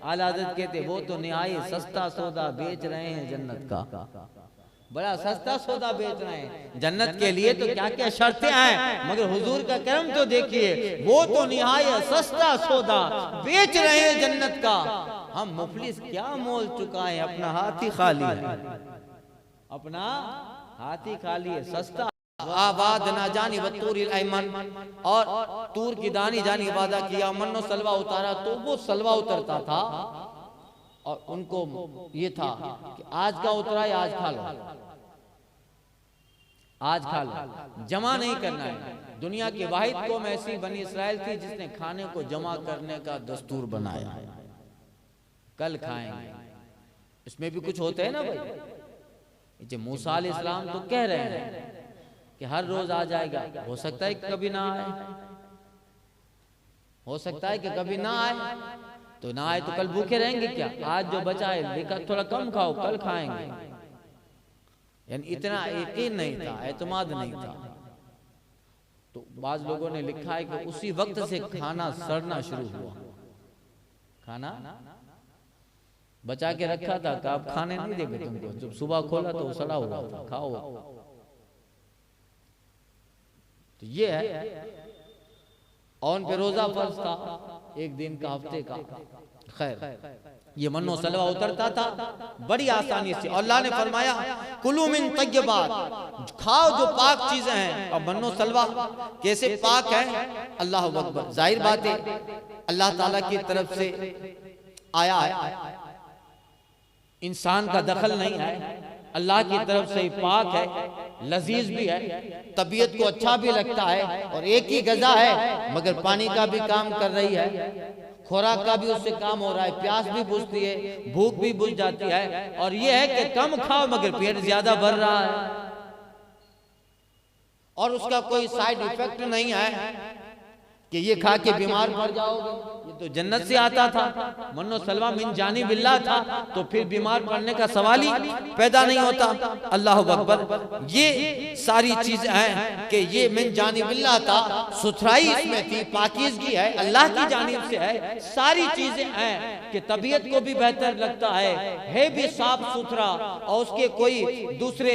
Speaker 1: आला हज़रत कहते वो तो निहायत सस्ता सौदा बेच रहे हैं जन्नत का, बड़ा सस्ता सौदा बेच रहे हैं जन्नत के लिए। तो क्या क्या शर्तें हैं, मगर हुजूर का करम तो देखिए, वो तो निहायत सस्ता सौदा बेच रहे हैं जन्नत का। हम मुफलिस क्या मोल चुकाएं, अपना हाथ ही खाली है, अपना हाथी खाली है। सस्ता आबाद ना जानी बतूरिल ऐमन, और तूर की दानी जानी वादा किया, मन्नो सलवा उतारा तो वो सलवा उतरता था, और उनको ये था कि आज का उतरा है आज खा लो, आज खा लो, जमा नहीं करना है। दुनिया की वाहिद कौम ऐसी बनी इसराइल थी जिसने खाने को जमा करने का दस्तूर बनाया। कल खाएंगे, इसमें भी कुछ होता है ना भाई। मूसा अलैहिस्सलाम तो कह रहे हैं कि हर रोज आ जाएगा, हो सकता है कि कभी ना आए, हो सकता है कि कभी ना आए। तो ना आए तो कल भूखे रहेंगे क्या? आज जो बचा है देखा थोड़ा कम खाओ, कल खाएंगे। यानी इतना यकीन नहीं था, एतमाद नहीं था। तो बाज लोगों ने लिखा है कि उसी वक्त से खाना सड़ना शुरू हुआ। खाना बचा के रखा था कि आप खाने नहीं देंगे तुमको, जब सुबह खोला तो सड़ा हुआ था, खाओ। तो ये है। और पे रोजा फर्ज था, एक दिन का, हफ्ते का। खैर ये मन्नो सलवा उतरता था बड़ी आसानी से। अल्लाह ने फरमाया कुलू मिन तय्यबात, खाओ जो पाक चीजें हैं। अब मन्नो सलवा कैसे पाक है? अल्लाह अकबर, जाहिर बात है अल्लाह ताला की तरफ से आया है, इंसान का दखल नहीं है, अल्लाह की तरफ से पाक है, लजीज भी है, तबीयत को अच्छा भी लगता है, और एक ही गजा है मगर पानी का भी काम कर रही है, खुराक का भी उससे काम हो रहा है, प्यास भी बुझती है, भूख भी बुझ जाती है। और ये है कि कम खाओ मगर पेट ज्यादा भर रहा है, और उसका कोई साइड इफेक्ट नहीं है। कि ये खा के बीमार पड़ जाओगे, ये तो जन्नत से आता था, मन्नो सलवा मिन जानी बिल्ला था, तो फिर बीमार पड़ने का सवाल ही पैदा नहीं होता। अल्लाह अकबर, ये सारी चीजें हैं कि ये मिन जानी बिल्ला था, सुथराई इसमें थी, पाकीज़गी है, अल्लाह की जानिब से है, सारी चीजें हैं कि तबीयत को भी बेहतर लगता है भी साफ सुथरा, और उसके कोई दूसरे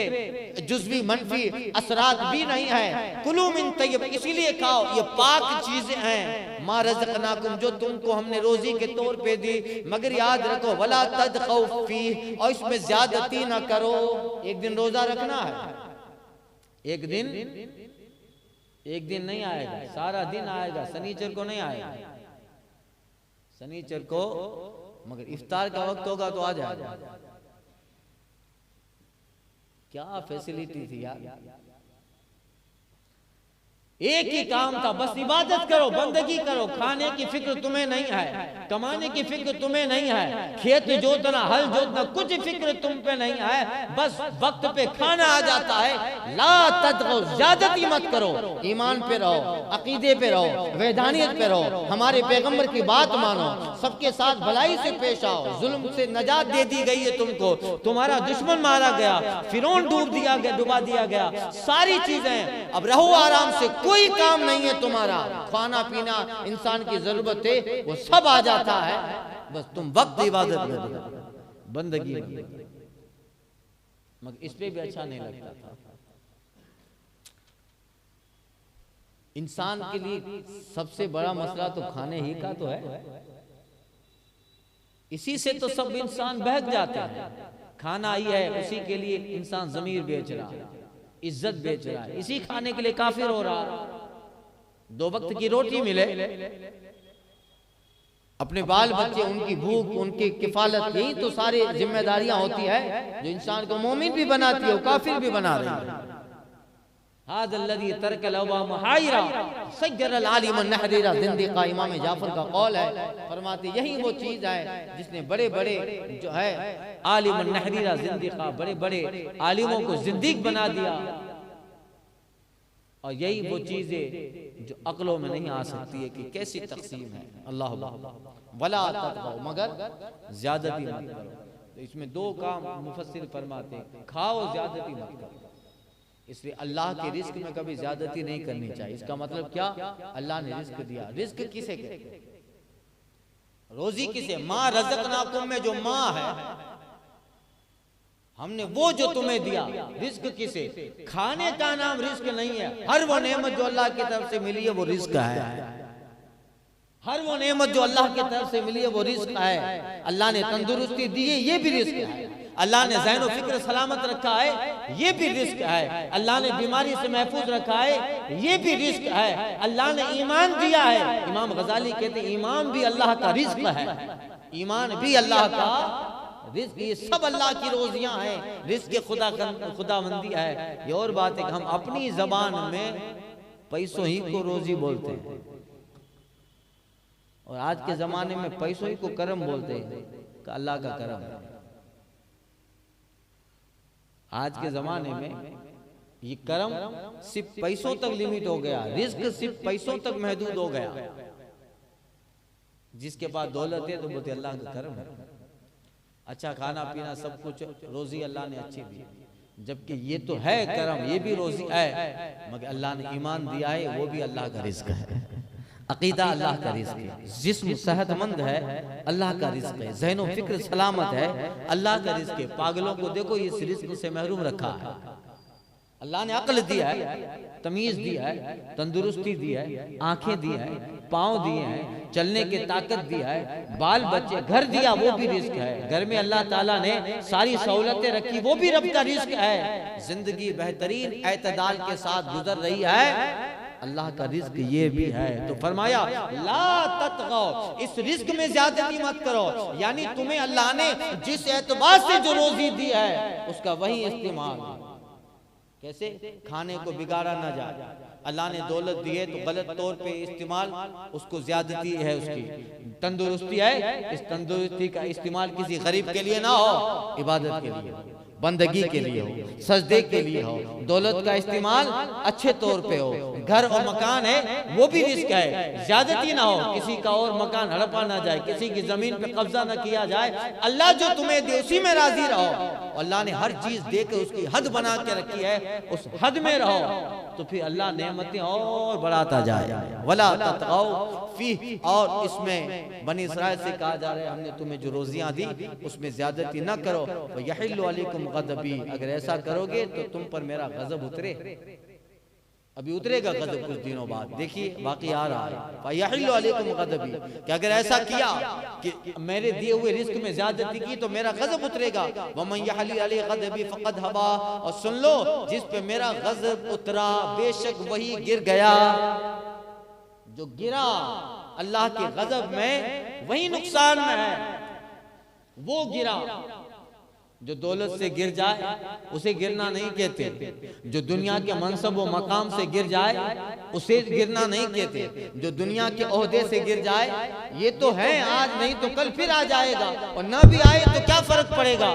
Speaker 1: जुज़वी मनफी असरात भी नहीं है। कुलू मिन तय्यब, इसीलिए खाओ, ये पाक चीजें हैं। मा रज़क़नाकुम, जो तुमको हमने रोजी के तौर पे दी, मगर याद रखो वला तदखौ फीह, और इसमें ज्यादती ना करो। एक दिन रोजा रखना है, एक दिन नहीं आएगा, सारा दिन आएगा, शनिचर को नहीं आएगा, शनिचर को, मगर इफ्तार का वक्त होगा तो आ जाएगा। क्या फैसिलिटी थी यार, एक ही काम था, बस इबादत करो, बंदगी करो, खाने की फिक्र तुम्हें नहीं है, कमाने की फिक्र तुम्हें नहीं है, खेत जोतना, हल जोतना, कुछ फिक्र तुम पे नहीं है, बस वक्त पे खाना आ जाता है। ला तदगौ, ज्यादती मत करो, ईमान पे रहो, अकीदे पे रहो, वैधानियत पे रहो, हमारे पैगंबर की बात मानो, सबके साथ भलाई से पेश आओ, जुल्म से नजात दे दी गई है तुमको, तुम्हारा दुश्मन मारा गया, फिरौन डुबा दिया गया, सारी चीजें, अब रहो आराम से, कोई काम नहीं है तुम्हारा, खाना पीना इंसान की जरूरत है वो सब आ जाता है, बस तुम वक्त इबादत में दो, बंदगी में। मगर इस पे भी अच्छा नहीं लगता था। इंसान के लिए सबसे बड़ा मसला तो खाने ही का तो है, इसी से तो सब इंसान बहक जाते हैं। खाना ही है, उसी के लिए इंसान ज़मीर बेच रहा है, इज्जत बेच रहा है, इसी खाने के लिए काफिर हो रहा है। दो वक्त की रोटी मिले, अपने बाल बच्चे, उनकी भूख, उनकी किफालत, यही तो सारी जिम्मेदारियां होती है जो इंसान को मोमिन भी बनाती है, काफिर भी बना रही है। हादल्लज़ी तरकल अवाम हायरा सज्जरल आलिम नहरीरा, ज़िंदीक़ा इमाम जाफर का कौल है, फरमाते यही वो चीज है जिसने बड़े बड़े जो है आलिम नहरीरा, ज़िंदीक़ा, बड़े बड़े आलिमों को जिंदीक बना दिया, और यही वो चीजें जो अक्लों में नहीं आ सकती है कि कैसी तकसीम है। अल्लाह वला तदगौ, मगर ज्यादती मत करो। तो इसमें दो काम मुफस्सिर फरमाते हैं, खाओ, ज्यादती मत करो। इसलिए अल्लाह के रिस्क में कभी ज्यादती नहीं करनी चाहिए। इसका मतलब क्या, अल्लाह ने रिस्क दिया, रिस्क किसे कहते, रोजी किसे, माँ रज़क़नाकुम में जो माँ है, हमने वो जो तुम्हें दिया, रिस्क किसे, खाने का नाम रिस्क नहीं है। हर वो नेमत जो अल्लाह की तरफ से मिली है वो रिस्क है, हर वो नेमत जो अल्लाह की तरफ से मिली है वो रिस्क है। अल्लाह ने तंदुरुस्ती दी है, ये भी रिस्क है। अल्लाह ने ज़हन व फिक्र सलामत रखा है, ये भी रिस्क है। अल्लाह ने बीमारी से महफूज रखा है, ये भी रिस्क है। अल्लाह ने ईमान दिया है, इमाम गजाली कहते हैं ईमान भी अल्लाह का रिस्क है, ईमान भी अल्लाह का रिस्क, ये सब अल्लाह की रोजियां हैं, रिस्क खुदाबंदी है। ये और बात है कि हम अपनी जबान में पैसों ही को रोजी बोलते हैं, और आज के जमाने में पैसों ही को करम बोलते हैं कि अल्लाह का करम है। आज के जमाने में ये करम सिर्फ पैसों तक लिमिट हो गया, रिस्क सिर्फ पैसों तक महदूद हो गया। जिसके पास दौलत है तो बोलते अल्लाह का करम है, अच्छा खाना पीना सब कुछ, रोजी अल्लाह ने अच्छी दी, जबकि ये तो है करम, ये भी रोजी है, मगर अल्लाह ने ईमान दिया है, वो भी अल्लाह का रिस्क है। अकीदा अल्लाह का रिस्क है, जिस्म सेहतमंद है अल्लाह का रिस्क है, ज़हन फिक्र सलामत है अल्लाह का रिस्क है। पागलों को देखो इस रिस्क से महरूम रखा है। अल्लाह ने अक्ल दिया है, तमीज दिया है, तंदुरुस्ती दी है, आंखें दी है, पाँव दिए हैं, चलने की ताकत दिया है, बाल बच्चे, घर दिया, वो भी रिस्क है। घर में अल्लाह ताला ने सारी सहूलतें रखी, वो भी रब का रिस्क है। जिंदगी बेहतरीन एतदाल के साथ गुजर रही है, अल्लाह का रिस्क ये भी है। तो फरमाया ला ततगौ, इस रिस्क में ज्यादती मत करो, यानी तुम्हें अल्लाह ने जिस एतबार से जो रोजी दी है उसका वही इस्तेमाल, कैसे खाने को बिगाड़ा ना जाए। अल्लाह ने दौलत दी है तो गलत तौर पे इस्तेमाल, उसको ज्यादती है। उसकी तंदुरुस्ती है, इस तंदुरुस्ती का इस्तेमाल किसी गरीब के लिए ना हो, इबादत के लिए, बंदगी के लिए हो, सजदे के लिए हो। दौलत का इस्तेमाल अच्छे तौर पे हो, घर और मकान है वो भी रिस्क है, ज्यादती ना हो, किसी का और मकान हड़पा ना जाए, किसी की जमीन पे कब्जा ना किया जाए। अल्लाह जो तुम्हें दे उसी में राजी रहो। अल्लाह ने हर चीज दे के उसकी हद बना के रखी है, उस हद में रहो तो फिर अल्लाह नेमतें और बढ़ाता जाए। वला ततगाउ फी, और इसमें बनी इसराइल से कहा जा रहा है हमने तुम्हें जो रोजियां दी उसमें ज्यादती ना करो। यहिल्लु अलैकुम गज़बी, अगर ऐसा करोगे तो तुम पर मेरा गजब उतरे। अभी उतरेगा गजब कुछ दिनों बाद, देखिए बाकी आ रहा है। यहिल्लु अलैकुम गज़बी, कि अगर ऐसा किया कि मेरे दिए हुए रिस्क में ज्यादती की तो मेरा गजब उतरेगा। वमन यहल्लु अलैहि गज़बी फक़द हबा, और सुन लो जिस पे मेरा गजब उतरा बेशक वही गिर गया। जो गिरा अल्लाह के गजब में वही नुकसान में है, वो गिरा। जो दौलत से गिर जाए उसे गिरना नहीं कहते, जो दुनिया के मनसब व मकाम से गिर जाए उसे गिरना नहीं कहते, जो दुनिया के ओहदे से गिर जाए ये तो है आज नहीं तो कल फिर आ जाएगा, और ना भी आए तो क्या फर्क पड़ेगा,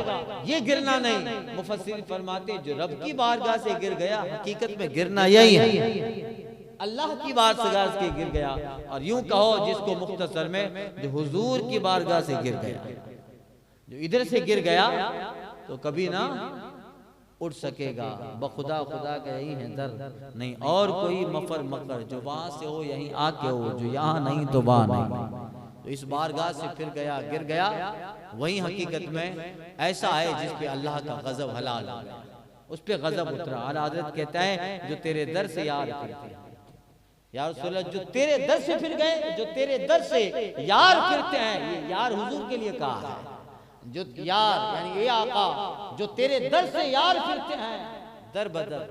Speaker 1: ये गिरना नहीं। मुफस्सिर फरमाते जो रब की बारगाह से गिर गया हकीकत में गिरना यही है, अल्लाह की बारगाह से गिर गया। और यूं कहो जिसको मुख्तसर में जो हुजूर की बारगाह से गिर गया, जो इधर से गिर गया तो कभी ना उठ सकेगा। बखुदा खुदा का यही है दर, नहीं और कोई मफर मकर, जो वहां से हो यहीं आके हो, जो यहाँ नहीं तो वहां नहीं। तो इस बारगाह से फिर गया गिर गया, वही हकीकत में ऐसा है जिस पे अल्लाह का गजब हलाल है, उस पे गजब उतरा। आला हज़रत कहता है जो तेरे दर से यार फिरते, यार जो तेरे दर से फिर गए, जो तेरे दर से यार फिरते हैं, ये यार हुजूर के लिए कहा है। जो यार यानी ये आका जो तेरे दर से यार फिरते हैं, दर बदर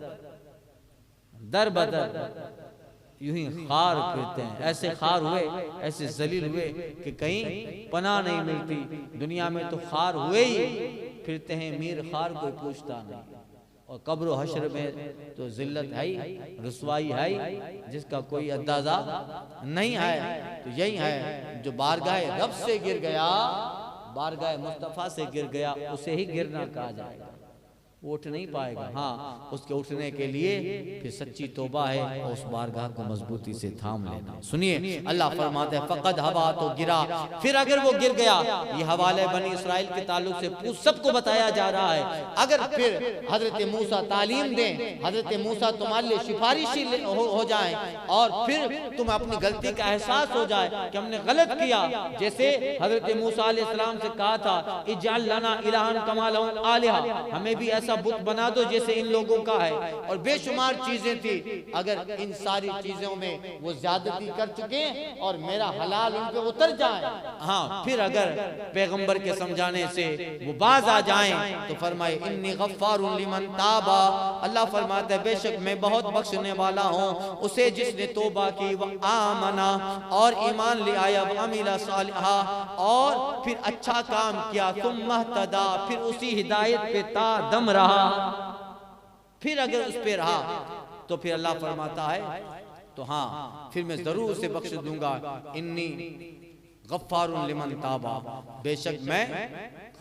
Speaker 1: दर बदर यूं ही खार फिरते हैं। ऐसे खार हुए, ऐसे जलील हुए कि कहीं पनाह नहीं मिलती। दुनिया में तो खार हुए ही फिरते हैं, मीर खार कोई पूछता नहीं। और कब्र हश्र में तो जिल्लत है, रुसवाई है जिसका कोई अंदाजा नहीं है। तो यही है जो बारगाह रब से गिर गया, बारगाह मुस्तफा से गिर गया, उसे ही गिरना कहा जाएगा, वो उठ नहीं पाएगा। हाँ, उसके उठने के लिए फिर सच्ची तौबा है और उस बारगाह को मजबूती से थाम लेना। सुनिए अल्लाह फरमाते हैं फक़द हवा, तो गिरा। फिर अगर वो गिर गया, ये हवाले बनी इसराइल के ताल्लुक से सबको बताया जा रहा है। अगर फिर हजरत मूसा तालीम दें, हजरत मूसा तुम्हारे लिए सिफारिशी हो जाए और फिर तुम अपनी गलती का एहसास हो जाए कि हमने गलत किया, जैसे हजरत मूसा अलैहिस्सलाम से कहा था इजअल लना इलाहन कमा लहुम आलिहा, हमें भी ऐसा बुत बना दो जैसे इन लोगों का है। और बेशुमार चीजें थी, अगर इन सारी चीजों में वो ज्यादती कर चुके और मेरा हलाल उन पे उतर जाए, हाँ फिर अगर पैगंबर के समझाने से वो बाज आ जाएं तो फरमाए इन्नी गफ्फारुन लिमन ताबा, अल्लाह फरमाता है बेशक मैं बहुत बख्शने वाला हूँ उसे जिसने तौबा की, व आमना और ईमान ले आया, व अमिला सालिहा और फिर अच्छा काम किया, तुम महतदा फिर उसी हिदायत पे ता दम रहा। फिर अगर उस पे रहा तो फिर अल्लाह फरमाता है तो हाँ फिर मैं जरूर उसे बख्श दूंगा। इन्नी गफ्फारुन लिमन ताबा, बेशक मैं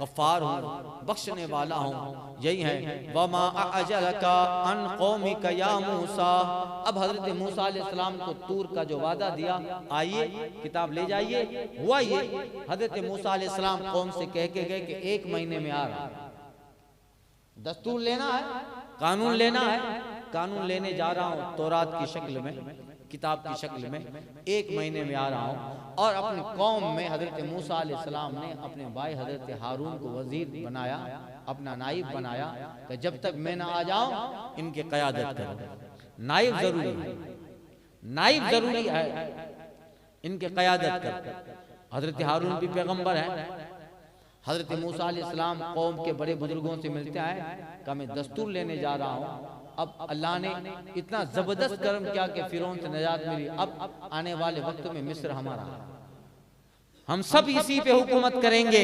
Speaker 1: गफ्फार हूँ, बख्शने वाला हूँ। यही है वमा अजलका अन कौमिका या मूसा। अब हजरत मूसा अलैहिस्सलाम को तूर का जो वादा दिया, आइए किताब ले जाइए, हुआ ये हजरत मूसा अलैहिस्सलाम कौम से कह के गए कि 1 महीने में आ रहा, दस्तूर लेना है, कानून लेना है, कानून लेने जा रहा हूँ तौरात की शक्ल में, किताब की शक्ल में, 1 महीने में आ रहा हूँ। और अपनी कौम में हजरत मूसा अलैहिस्सलाम ने अपने भाई हजरत हारून को वजीर बनाया, अपना नाइब बनाया कि जब तक मैं ना आ जाऊं इनकी क़यादत करो। नाइब जरूरी है, नाइब जरूरी है, इनके क़यादत कर। हजरत हारून भी पैगंबर है। हजरत मूसा अलैहिस्सलाम कौम के बड़े बुजुर्गों से मिलते हैं कि मैं दस्तूर लेने जा रहा हूँ। अब अल्लाह ने इतना जबरदस्त कर्म किया कि फिरौन से निजात मिली। अब आने वाले वक्तों में मिस्र हमारा, हम सब इसी पे हुकूमत करेंगे।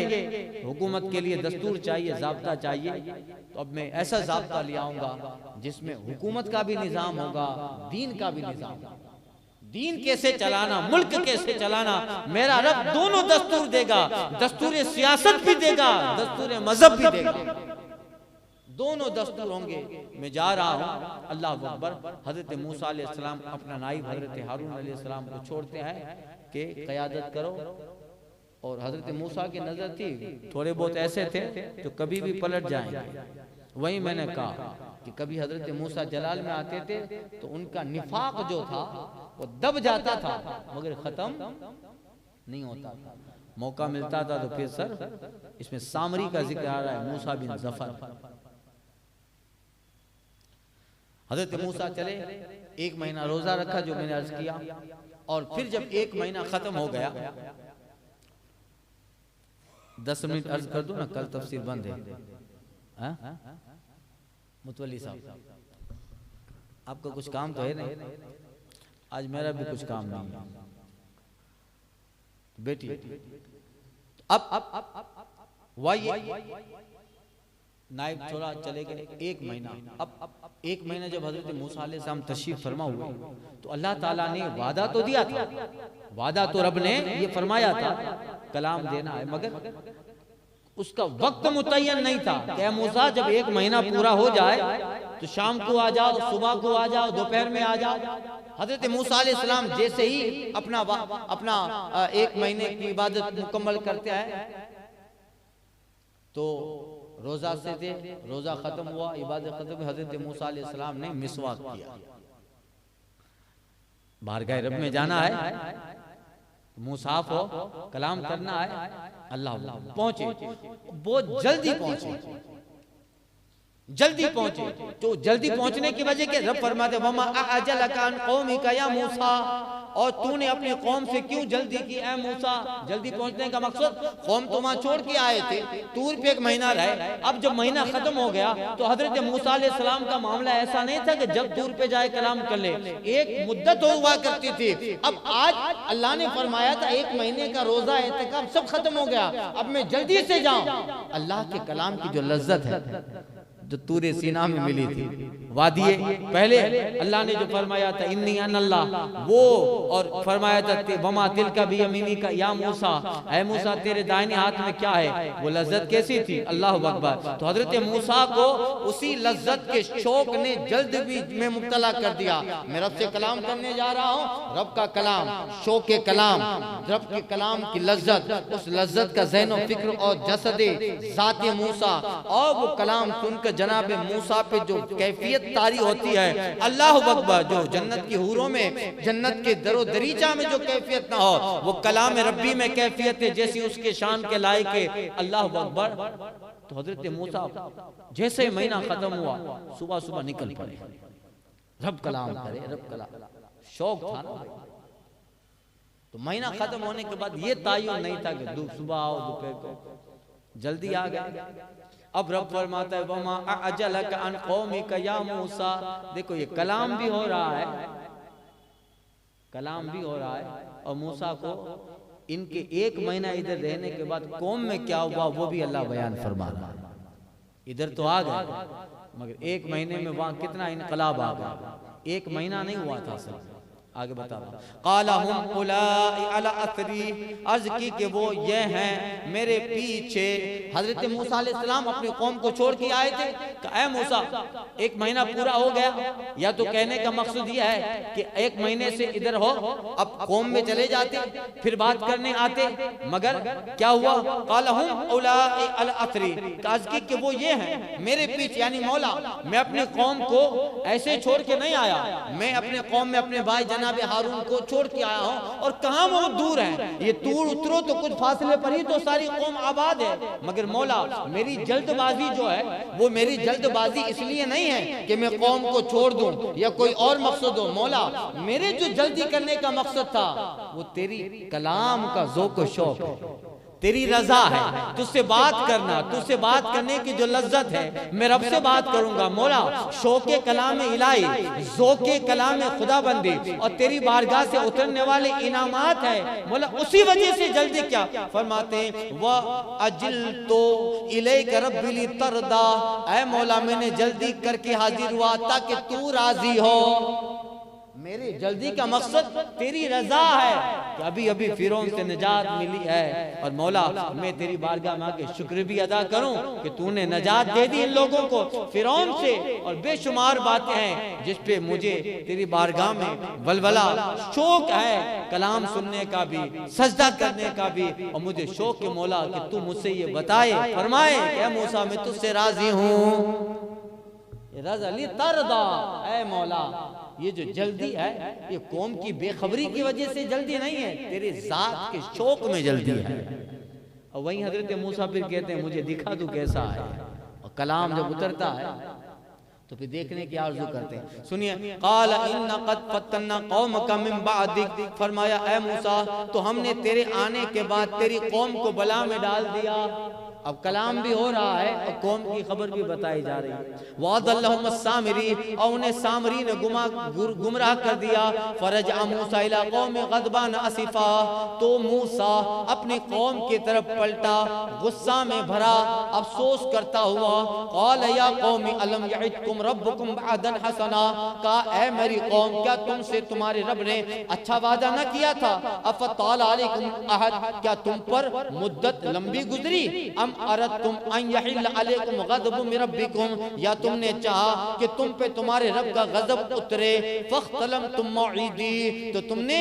Speaker 1: हुकूमत के लिए दस्तूर चाहिए, ज़ाब्ता चाहिए, तो अब मैं ऐसा ज़ाब्ता ले आऊंगा जिसमें हुकूमत का भी निज़ाम होगा, दीन का भी निज़ाम होगा। दीन कैसे चलाना, मुल्क कैसे चलाना, मेरा रब दोनों दस्तूर देगा, दस्तूर सियासत भी देगा, दस्तूर मजहब भी देगा, दोनों दस्तूर होंगे, मैं जा रहा हूँ, अल्लाह अकबर। हजरत मूसा अलैहिस्सलाम अपना नाइब हजरत हारून अलैहिस्सलाम को छोड़ते हैं कि क़यादत करो। और हजरत मूसा की नजर थी, थोड़े बहुत ऐसे थे जो कभी भी पलट जाएंगे। वही मैंने कहा कि कभी हजरत मूसा जलाल में आते थे तो उनका निफाक जो था वो दब जाता था मगर खत्म नहीं होता था। मौका मिलता था तो फिर सर, इसमें सामरी का जिक्र आ रहा है, मूसा बिन जफर। हजरत मूसा चले, 1 महीना रोजा रखा जो मैंने अर्ज किया। और फिर जब 1 महीना खत्म हो गया, 10 मिनट अर्ज कर दो ना, कल तफसीर बंद है। मुतवल्ली साहब, आपका कुछ काम तो है नहीं? आज मेरा भी कुछ काम नहीं है बेटी। अब वही नाइब छोड़ा, चले गए 1 महीना। अब 1 महीना जब हजरत मूसा अलैहिस्सलाम तशरीफ फरमा हुए तो अल्लाह ताला ने वादा तो दिया था, वादा तो रब ने ये फरमाया था कलाम देना है, मगर उसका वक्त मुतय्यन नहीं था कि मूसा जब 1 महीना पूरा हो जाए तो शाम को आ जाओ, सुबह को आ जाओ, दोपहर में आ जाओ। हजरत मूसा अलैहिस्सलाम जैसे ही अपना 1 महीने की इबादत मुकम्मल करते हैं तो रोजा से थे, रोजा खत्म हुआ, इबादत खत्म हुई, हजरत मूसा अलैहिस्सलाम ने मिसवाक किया। बारगाह रब में जाना है, मुसाफ हो, कलाम करना है, अल्लाह पहुंचे, बहुत जल्दी पहुंचे, जल्दी पहुंचे। तो जल्दी पहुंचने की वजह के रब फरमाते वमा अजलका अन कौमिका या मूसा, और तूने अपने कौम से क्यों जल्दी की ऐ मूसा? जल्दी पहुंचने का मकसद, कौम तो वहां छोड़ के आए थे, तूर पे 1 महीना रहे, अब जब महीना खत्म हो गया तो हजरत मूसा अलैहिस्सलाम का मामला ऐसा नहीं था कि जब तूर पे जाए कलाम कर ले, एक मुद्दत हुआ करती थी। अब आज अल्लाह ने फरमाया था 1 महीने का रोजा एहतिकाफ सब खत्म हो गया, अब मैं जल्दी से जाऊं। अल्लाह के कलाम की जो लज्जत है जो तूरे सीना में मिली थी, वादिये पहले अल्लाह ने जो फरमाया था इन्नी अनल्लाह, वो और फरमाया था वमा तिलका बियमीनी का या मूसा, ऐ मूसा तेरे दाहिने हाथ में क्या है? वो लज्जत कैसी थी? अल्लाह अकबर। तो हजरत मूसा को उसी लज्जत के शौक ने जल्द भी में मुब्तला कर दिया। मैं रब से कलाम करने जा रहा हूँ, रब का कलाम, शौक के कलाम, रब के कलाम की लज्जत, उस लज्जत का ज़हन फिक्र और जसदे ज़ाते मूसा, और वो कलाम सुनकर जनाब मूसा पे जो कैफियत तारी होती है, अल्लाह अकबर, जो जन्नत की हूरों में, जन्नत के दरो दरीचा में जो कैफियत ना हो, वो कलाम रब्बी में कैफियत है जैसी उसके शान के लायक है। अल्लाह अकबर। तो हजरत मूसा जैसे महीना खत्म हुआ, सुबह सुबह निकल पड़े, रब कलाम करे, रब कलाम, शौक था ना। तो महीना खत्म होने के बाद ये तायुन नहीं था कि सुबह आओ दोपहर को, जल्दी आ गए। अब रब फरमाता है वमा अजलका अन कौमिका या मूसा। देखो ये कलाम भी हो रहा है, कलाम भी हो रहा है, और मूसा को इनके 1 महीना इधर रहने के बाद कौम में क्या हुआ वो भी अल्लाह बयान फरमा रहा है। इधर तो आ गए मगर 1 महीने में वहां कितना इनकलाब आ गया, 1 महीना नहीं हुआ था सर। आगे बता अर्ज की कि वो ये हैं मेरे पीछे। हजरत मूसा अलैहिस्सलाम अपनी कौम को छोड़ के आए थे, ऐ मूसा 1 महीना पूरा हो गया, या तो कहने का मकसद ये है कि 1 महीने से इधर हो, अब कौम में चले जाते फिर बात करने आते, मगर क्या हुआ? अर्ज की कि वो ये हैं मेरे पीछे, यानी मौला मैं अपनी कौम को ऐसे छोड़ के नहीं आया, मैं अपने कौम में अपने भाई जनाब हारून को छोड़ के आया हूँ, और कहाँ वो दूर है, ये दूर उतरो तो कुछ फासले पर ही तो सारी कौम आबाद है। मगर मौला मेरी जल्दबाजी जो है वो मेरी जल्दबाजी इसलिए नहीं है कि मैं कौम को छोड़ दूं या कोई और मकसद हो। मौला मेरे जो जल्दी करने का मकसद था वो तेरी कलाम का ज़ौक़ शौक़ है, तेरी रजा है, तुझसे बात करना, तुझसे बात करने की जो लज्जत है मैं रब से बात करूंगा। मौला शौक़े कलाम इलाही, ज़ौक़े कलाम खुदाबंदी और तेरी बारगाह से उतरने वाले इनामात है, मौला उसी वजह से जल्दी क्या फरमाते हैं व अजिल तो इलैका रब्बी लितरदा, ऐ मौला मैंने जल्दी करके हाजिर हुआ ताकि तू राजी हो। मेरी जल्दी का मकसद तेरी रजा है कि अभी अभी फिरौन से निजात मिली है, और मौला मैं तेरी बारगाह में आके शुक्र भी अदा करूं कि तूने निजात दे दी इन लोगों को फिरौन से। और बेशुमार बातें हैं जिस पे मुझे तेरी बारगाह में वलवला शौक है, कलाम सुनने का भी, सजदा करने का भी, और मुझे शौक के मौला कि तू मुझसे ये बताए, फरमाए कि मूसा मैं तुझसे राजी हूँ। रज़ली तरदा, ऐ मौला ये जो जल्दी है ये कौम की बेखबरी की वजह से जल्दी नहीं है, तेरे जात के शौक में जल्दी है। और वहीं हजरत मूसा फिर कहते हैं मुझे दिखा तू कैसा है। और कलाम जब उतरता है तो फिर देखने की आरज़ू करते हैं। सुनिए, क़ाल इन्ना क़द फ़त्तना क़ौमका मिन बअदिक, फरमाया ऐ मूसा तो हमने तेरे आने के बाद तेरी कौम को बला में डाल दिया। अब कलाम भी हो रहा है और कौम की खबर भी बताई जा रही है। वादल्लहुम सामरी, और उन्हें सामरी ने गुमराह कर दिया। फरजा मूसा इला कौम गदबान असिफा, तो मूसा अपनी कौम की तरफ पलटा गुस्सा में भरा, अफसोस करता हुआ। क़ाल या कौमी अलम यइदकुम रब्बुकुम वअदन हसना, कहा ऐ मेरी कौम क्या तुमसे तुम्हारे रब ने अच्छा वादा न किया था। अफताल अलैकुम अहद, क्या तुम पर मुद्दत लंबी गुजरी। अम अरदतुम अन यहिल अलैकुम गज़बुम मिन रब्बिकुम, या तुमने चाहा कि तुम पे तुम्हारे रब का गजब उतरे। फख्तलमतुम मौईदी, तो तुमने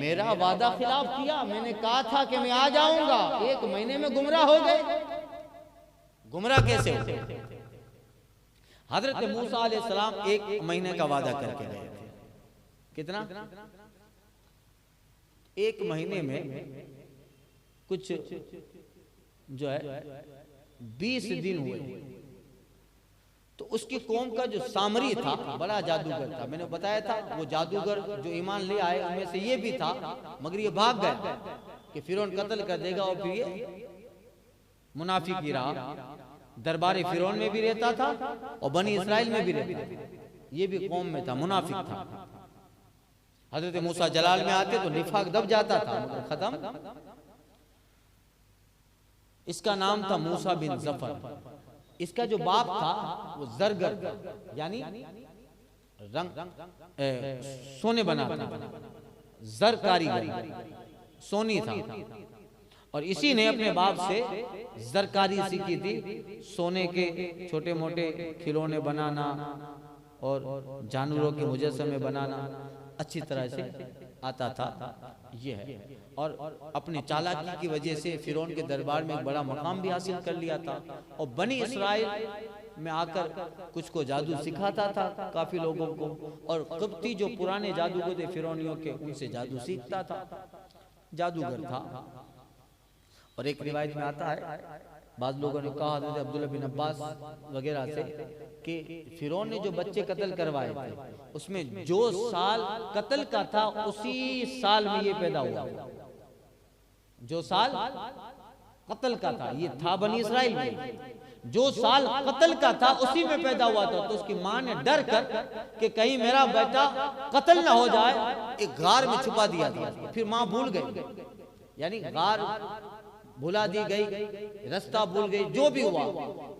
Speaker 1: मेरा वादा खिलाफ किया। मैंने कहा था कि मैं आ जाऊंगा, 1 महीने में गुमराह हो गए। गुमराह कैसे हो? हजरत मूसा अलैहिस्सलाम 1 महीने का वादा करके गए थे। कितना? 1 महीने में कुछ जो है 20 दिन हुए। तो उसकी कौम का जो सामरी था बड़ा जादूगर था, मैंने बताया था। वो जादूगर जो ईमान ले आए उनमें से ये भी था, मगर ये भाग गए कि फिरौन कत्ल कर देगा। और फिर ये मुनाफिक ही रहा, दरबार फिरौन में भी रहता था और बनी इस्राइल में भी रहता था। ये भी कौम में था, मुनाफिक था। हजरत मूसा जलाल में आते तो निफाक दब जाता था, मतलब खत्म। इसका नाम था मूसा बिन जफर। इसका जो बाप था वो जरगर यानी रंग सोने बनाता, जर कारीगर, सोनी था। और इसी ने अपने बाप से जरकारी सीखी थी, सोने के छोटे मोटे खिलौने बनाना और जानवरों के मुजस्समे बनाना अच्छी तरह से आता था। ये है, और अपनी चालाकी की वजह से फिरौन के दरबार में एक बड़ा मकाम भी हासिल कर लिया था। और बनी इस्राइल में आकर कुछ को जादू सिखाता था काफी लोगों को, और क़िब्ती जो पुराने जादूगर थे फिरौनियों के, उनसे जादू सीखता था, जादूगर था। और एक रिवायत में आता है, बाद लोगों ने कहा हज़रत अब्दुल्लाह बिन अब्बास वगैरह से कि फिरौन ने जो बच्चे कत्ल करवाए थे उसमें जो साल कत्ल का था उसी साल में ये पैदा हुआ। जो साल कत्ल का था ये था बनी इस्राइल में, जो साल कत्ल का था उसी में पैदा हुआ था। तो उसकी माँ ने डर कर कि कहीं मेरा बेटा कत्ल ना हो जाए, एक गार में छुपा दिया था। फिर माँ भूल गई, यानी गार भुला दी गई, रास्ता भूल गई, जो भी हुआ।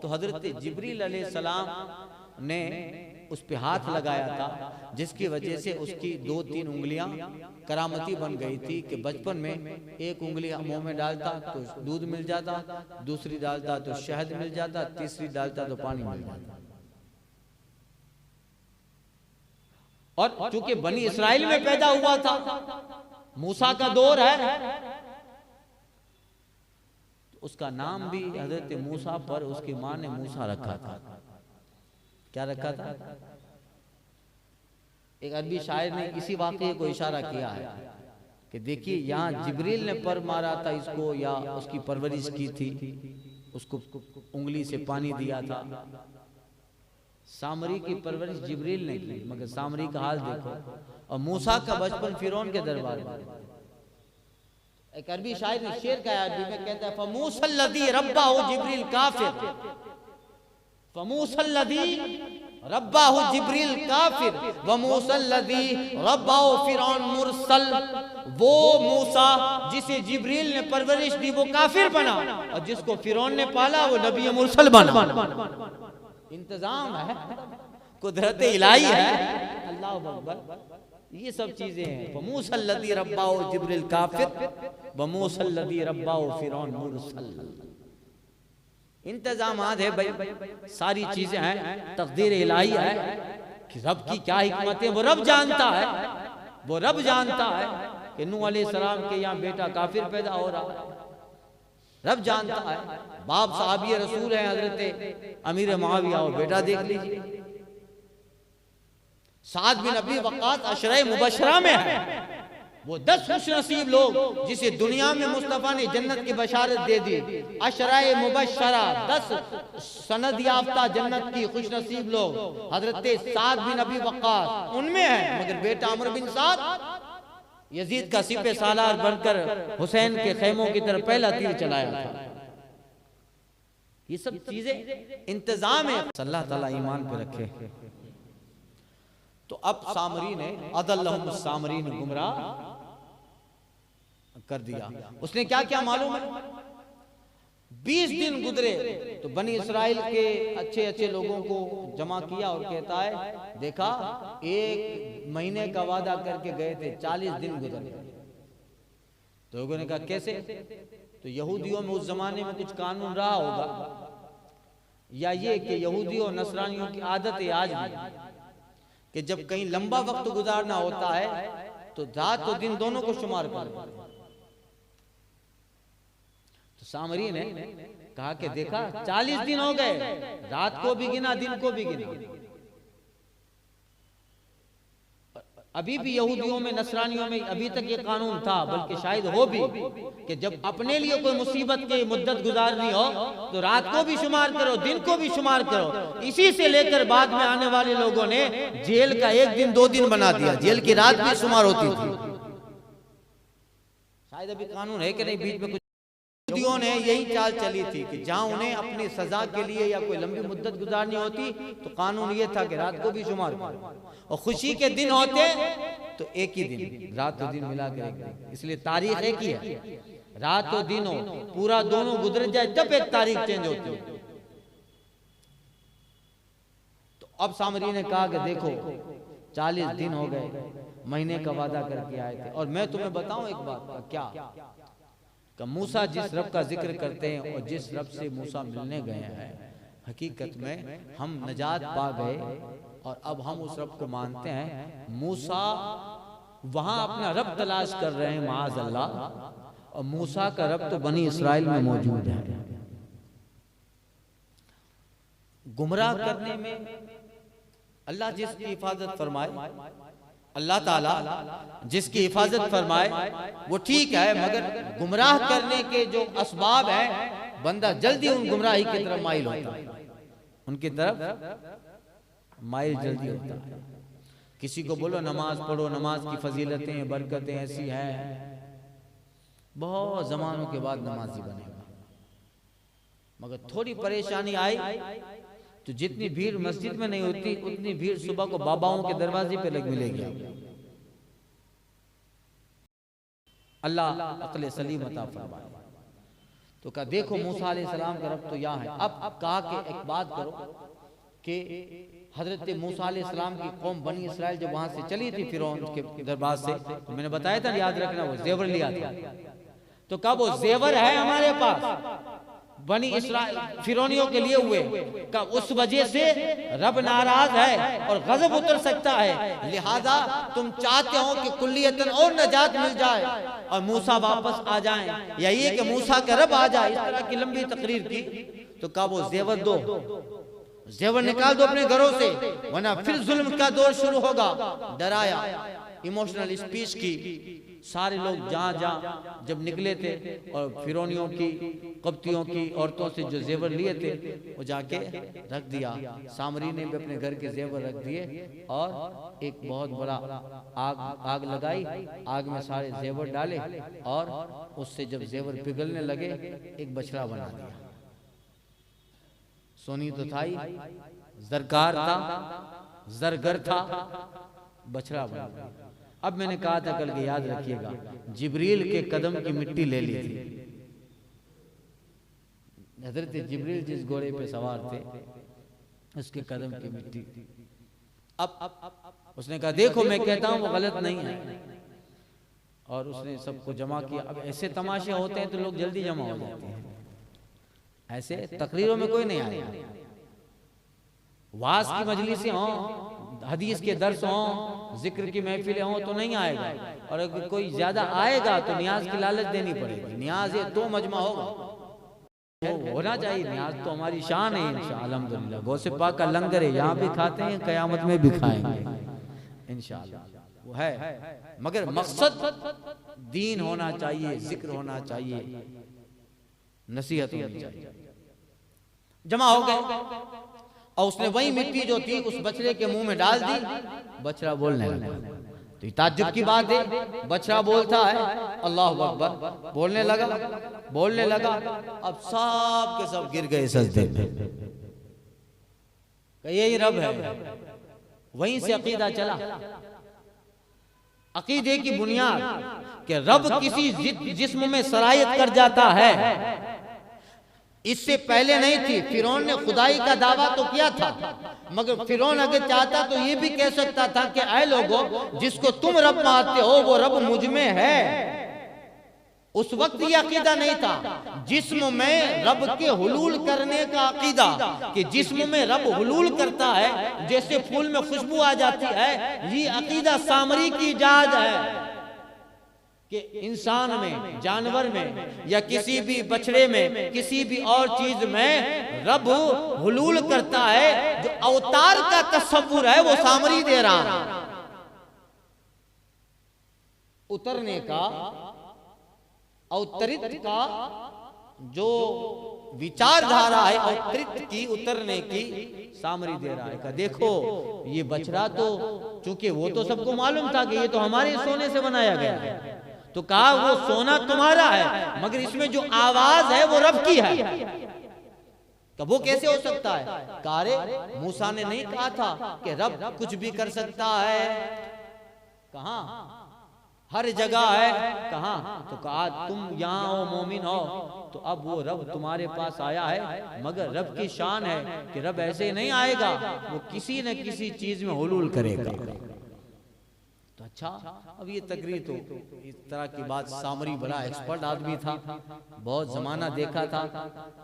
Speaker 1: तो हजरत जिब्रील अलैहिस्सलाम ने उस पे हाथ लगाया था, जिसकी वजह से उसकी 2-3 उंगलियां करामती बन गई थी कि बचपन में एक उंगली मुंह में डालता तो दूध मिल जाता, दूसरी डालता तो शहद मिल जाता, तीसरी डालता तो पानी मिल जाता। और चूंकि बनी इस्राइल में पैदा हुआ था, मूसा का दौर है, उसका नाम भी हजरत मूसा पर उसकी माँ ने मूसा रखा था। क्या रखा था? एक अरबी शायर ने इसी वाक़े को इशारा किया है कि देखिए यहाँ जिब्रील ने पर मारा था इसको, या उसकी परवरिश की थी, उसको उंगली से पानी दिया था। सामरी की परवरिश जिब्रील ने की, मगर सामरी का हाल देखो। और मूसा का बचपन फिरौन के दरबार में। एक अरबी शायर ने शेर का अरबी में कहता है, फमूसल्लज़ी रब्बाहु जिब्रील काफिर, फमूसल्लज़ी रब्बाहु जिब्रील काफिर व मूसल्लज़ी रब्बाहु फिरौन मुरसल। वो मूसा जिसे जिब्रील ने परवरिश दी वो काफिर बना, और जिसको फिरौन ने पाला वो नबी मुरसल बना। इंतजाम है, कुदरत इलाही है। अल्लाहु अकबर। ये सब चीजें हैं। वमूसल्लदी रब्बाओ जिब्रिल काफिर वमूसल्लदी रब्बाओ फिरौन मुरसल। इंतजामात है भाई, सारी चीजें हैं, तकदीर इलाही है कि रब की क्या हिकमत है, वो रब जानता है। वो रब जानता है कि नूह अलैहिस्सलाम के यहाँ बेटा काफिर पैदा हो रहा है, रब जानता है। बाप साहबी रसूल है हजरत अमीर मुआविया, और बेटा देख लीजिए साद बिन अबी वक्कास अशरे मुबशरा में है। वो 10 खुशनसीब लोग जिसे दुनिया में मुस्तफा ने जन्नत की बशारत दे दी। अशराए मुबशरा 10 सनद याफ्ता जन्नत की खुशनसीब लोग हजरत साद बिन अबी वक्कास उनमें है। मगर बेटा अमर बिन साद यजीद का सिपह सालार बनकर हुसैन के खैमों की तरफ पहला तीर चलाया था। ये सब चीजें इंतजाम है, अल्लाह ताला ईमान पे रखे। तो अब सामरी ने अदल्लहुम सामरी ने गुमराह कर दिया। उसने क्या क्या मालूम है, 20 दिन गुजरे तो बनी इसराइल के अच्छे अच्छे लोगों को जमा किया और कहता है देखा 1 महीने का वादा करके गए थे, 40 दिन गुजर गए। तो लोगों ने कहा कैसे? तो यहूदियों में उस जमाने में कुछ कानून रहा होगा, या ये कि यहूदियों और नसरानियों की आदत है आज भी कि जब कहीं लंबा वक्त गुजारना होता है तो रात और दिन दोनों को शुमार कर। तो सामरी ने कहा कि देखा 40 दिन हो गए, रात को भी गिना दिन को भी गिना। अभी भी यहूदियों में नसरानियों में अभी तक ये कानून था, बल्कि शायद हो भी कि जब अपने लिए कोई मुसीबत की मुद्दत गुजारनी हो तो रात को भी शुमार करो, दिन को भी शुमार करो। इसी से लेकर बाद में आने वाले लोगों ने जेल का 1 दिन 2 दिन बना दिया, जेल की रात भी शुमार होती थी। शायद अभी कानून है कि नहीं, बीच में कुछ यहूदियों ने यही चाल चली थी कि जहां उन्हें अपनी सजा के लिए या कोई लंबी मुद्दत गुजारनी होती तो कानून ये था कि रात को भी शुमार करो, और खुशी के दिन होते तो एक ही दिन, रात और दिन मिला कर। इसलिए तारीख एक ही है, रात और दिन हो पूरा दोनों गुजर जाए तब एक तारीख चेंज होती है। तो अब सामरी ने कहा कि देखो 40 दिन हो गए, महीने का वादा करके आए थे, और मैं तुम्हें बताऊं एक बात का, क्या कि मूसा जिस रब का जिक्र करते हैं और जिस रब से मूसा मिलने गए हैं, हकीकत में हम नजात पा गए और अब हम उस रब को मानते हैं। मूसा वहां अपना रब तलाश कर रहे हैं माज़ अल्लाह, और मूसा का रब तो बनी इसराइल में मौजूद है। गुमराह करने में अल्लाह जिसकी हिफाजत फरमाए, अल्लाह ताला जिसकी हिफाजत फरमाए वो ठीक है, मगर गुमराह करने के जो असबाब हैं बंदा जल्दी उन गुमराही की तरफ माइल होता है, उनकी तरफ माइल जल्दी होता है। किसी को बोलो नमाज पढ़ो, नमाज की फजीलतें बरकतें ऐसी हैं, बहुत जमानों के बाद नमाजी बनेगा, मगर थोड़ी परेशानी आई तो जितनी भीड़ मस्जिद में नहीं होती उतनी भीड़ सुबह को बाबाओं के दरवाजे पे लग मिलेगी। अल्लाह अक्ल सलीम अता फरमाए। तो कहा देखो मूसा अलैहिस्सलाम का रब तो यहाँ है। अब कहा कि एक बात करो कि हजरत मूसा अलैहिस्सलाम की कौम बनी इसराइल जब वहां से चली थी फिरौन के दरबार से, तो मैंने बताया था, याद रखना, वो जेवर लिया था। तो कहा वो जेवर है हमारे पास बनी इसराइल फिरौनियों के लिए हुए का, उस वजह से रब नाराज है और गजब उतर सकता है, लिहाजा तुम चाहते हो कि कुल्लियतन और नजात मिल जाए और मूसा वापस आ जाएं, यही है कि मूसा का रब आ जाए। इस तरह की लंबी तकरीर की। तो कहा वो जेवर दो, जेवर निकाल दो अपने घरों से, वरना फिर जुल्म का दौर शुरू होगा। डराया, इमोशनल स्पीच की। सारे लोग जहाँ जहाँ जब निकले थे और फिरौनियों की कब्तियों की औरतों से जो जेवर लिए थे वो जाके रख दिया। सामरी ने भी अपने घर के जेवर रख दिए और एक बहुत बड़ा आग लगाई, आग में सारे जेवर डाले और उससे जब जेवर पिघलने लगे एक बछड़ा बना दिया। सोनी तो था ही, जरकार था, जरगर था, बछड़ा बना दिया। अब मैंने कहा था कल के, याद रखिएगा, जिब्रील के कदम की मिट्टी ले ली थी। हजरत जिब्रील जिस घोड़े पे सवार थे उसके कदम की मिट्टी। अब उसने कहा देखो मैं कहता हूं वो गलत नहीं है, और उसने सबको जमा किया। अब ऐसे तमाशे होते हैं तो लोग जल्दी जमा हो जाते हैं, ऐसे तकरीरों में कोई नहीं आएगा। वाज की मजलिसें हों, हदीस के दर्स हों, जिक्र की महफिलें हों तो नहीं आएगा, और अगर कोई ज्यादा आएगा तो नियाज की लालच देनी पड़ेगी। नियाज ये तो मजमा होगा, होना चाहिए नियाज, तो हमारी शान है इंशाअल्लाह। अल्हम्दुलिल्लाह गौसे पाक का लंगर है, यहाँ भी खाते हैं, कयामत में भी खाएंगे इंशाअल्लाह, वो है। मगर मकसद दीन होना चाहिए, जिक्र होना चाहिए, नसीहत होनी चाहिए। जमा हो गए और उसने वही मिट्टी जो थी उस बछड़े के मुंह में डाल दी, बछड़ा बोलने लगा। तो ताज्जुब की बात है, बछड़ा बोलता है अल्लाहु अकबर, बोलने लगा। अब सब के सब गिर गए सजदे में, यही रब है। वहीं से अकीदा चला, अकीदे की बुनियाद कि रब किसी जिस्म में सरायत कर जाता है, इससे पहले नहीं थी। फिरौन ने खुदाई का दावा तो किया था, मगर फिरौन अगर चाहता तो ये भी कह सकता था कि ऐ लोगों, जिसको तुम रब मानते हो वो रब मुझ में है। उस वक्त ये अकीदा नहीं था। जिस्म में रब के हुलूल करने का अकीदा, कि जिस्म में रब हुलूल करता है जैसे फूल में खुशबू आ जाती है, ये अकीदा सामरी की इजाद है कि इंसान में, जानवर में, या किसी भी बछड़े में, किसी भी और चीज में रब हुलूल करता है। जो अवतार का तस्वुर है वो सामरी दे रहा है, उतरने का, अवतरित का जो विचारधारा है, अवतरित की, उतरने की सामरी दे रहा है। देखो ये बछड़ा तो, चूंकि वो तो सबको मालूम था कि ये तो हमारे सोने से बनाया गया है, तो कहा वो सोना तुम्हारा है, मगर इसमें जो आवाज है वो रब की है। कब वो कैसे हो सकता है? कारे मूसा ने नहीं कहा था कि रब कुछ भी कर सकता है? कहां? हर जगह है। कहां? तो कहा तुम यहाँ हो, मोमिन हो, तो अब वो रब तुम्हारे पास आया है। मगर रब की शान है कि रब ऐसे नहीं आएगा, वो किसी न किसी चीज में हुलूल करेगा। तो अच्छा, अब ये तकरीर तो इस तरह की बात, सामरी बड़ा एक्सपर्ट आदमी था, बहुत जमाना देखा था,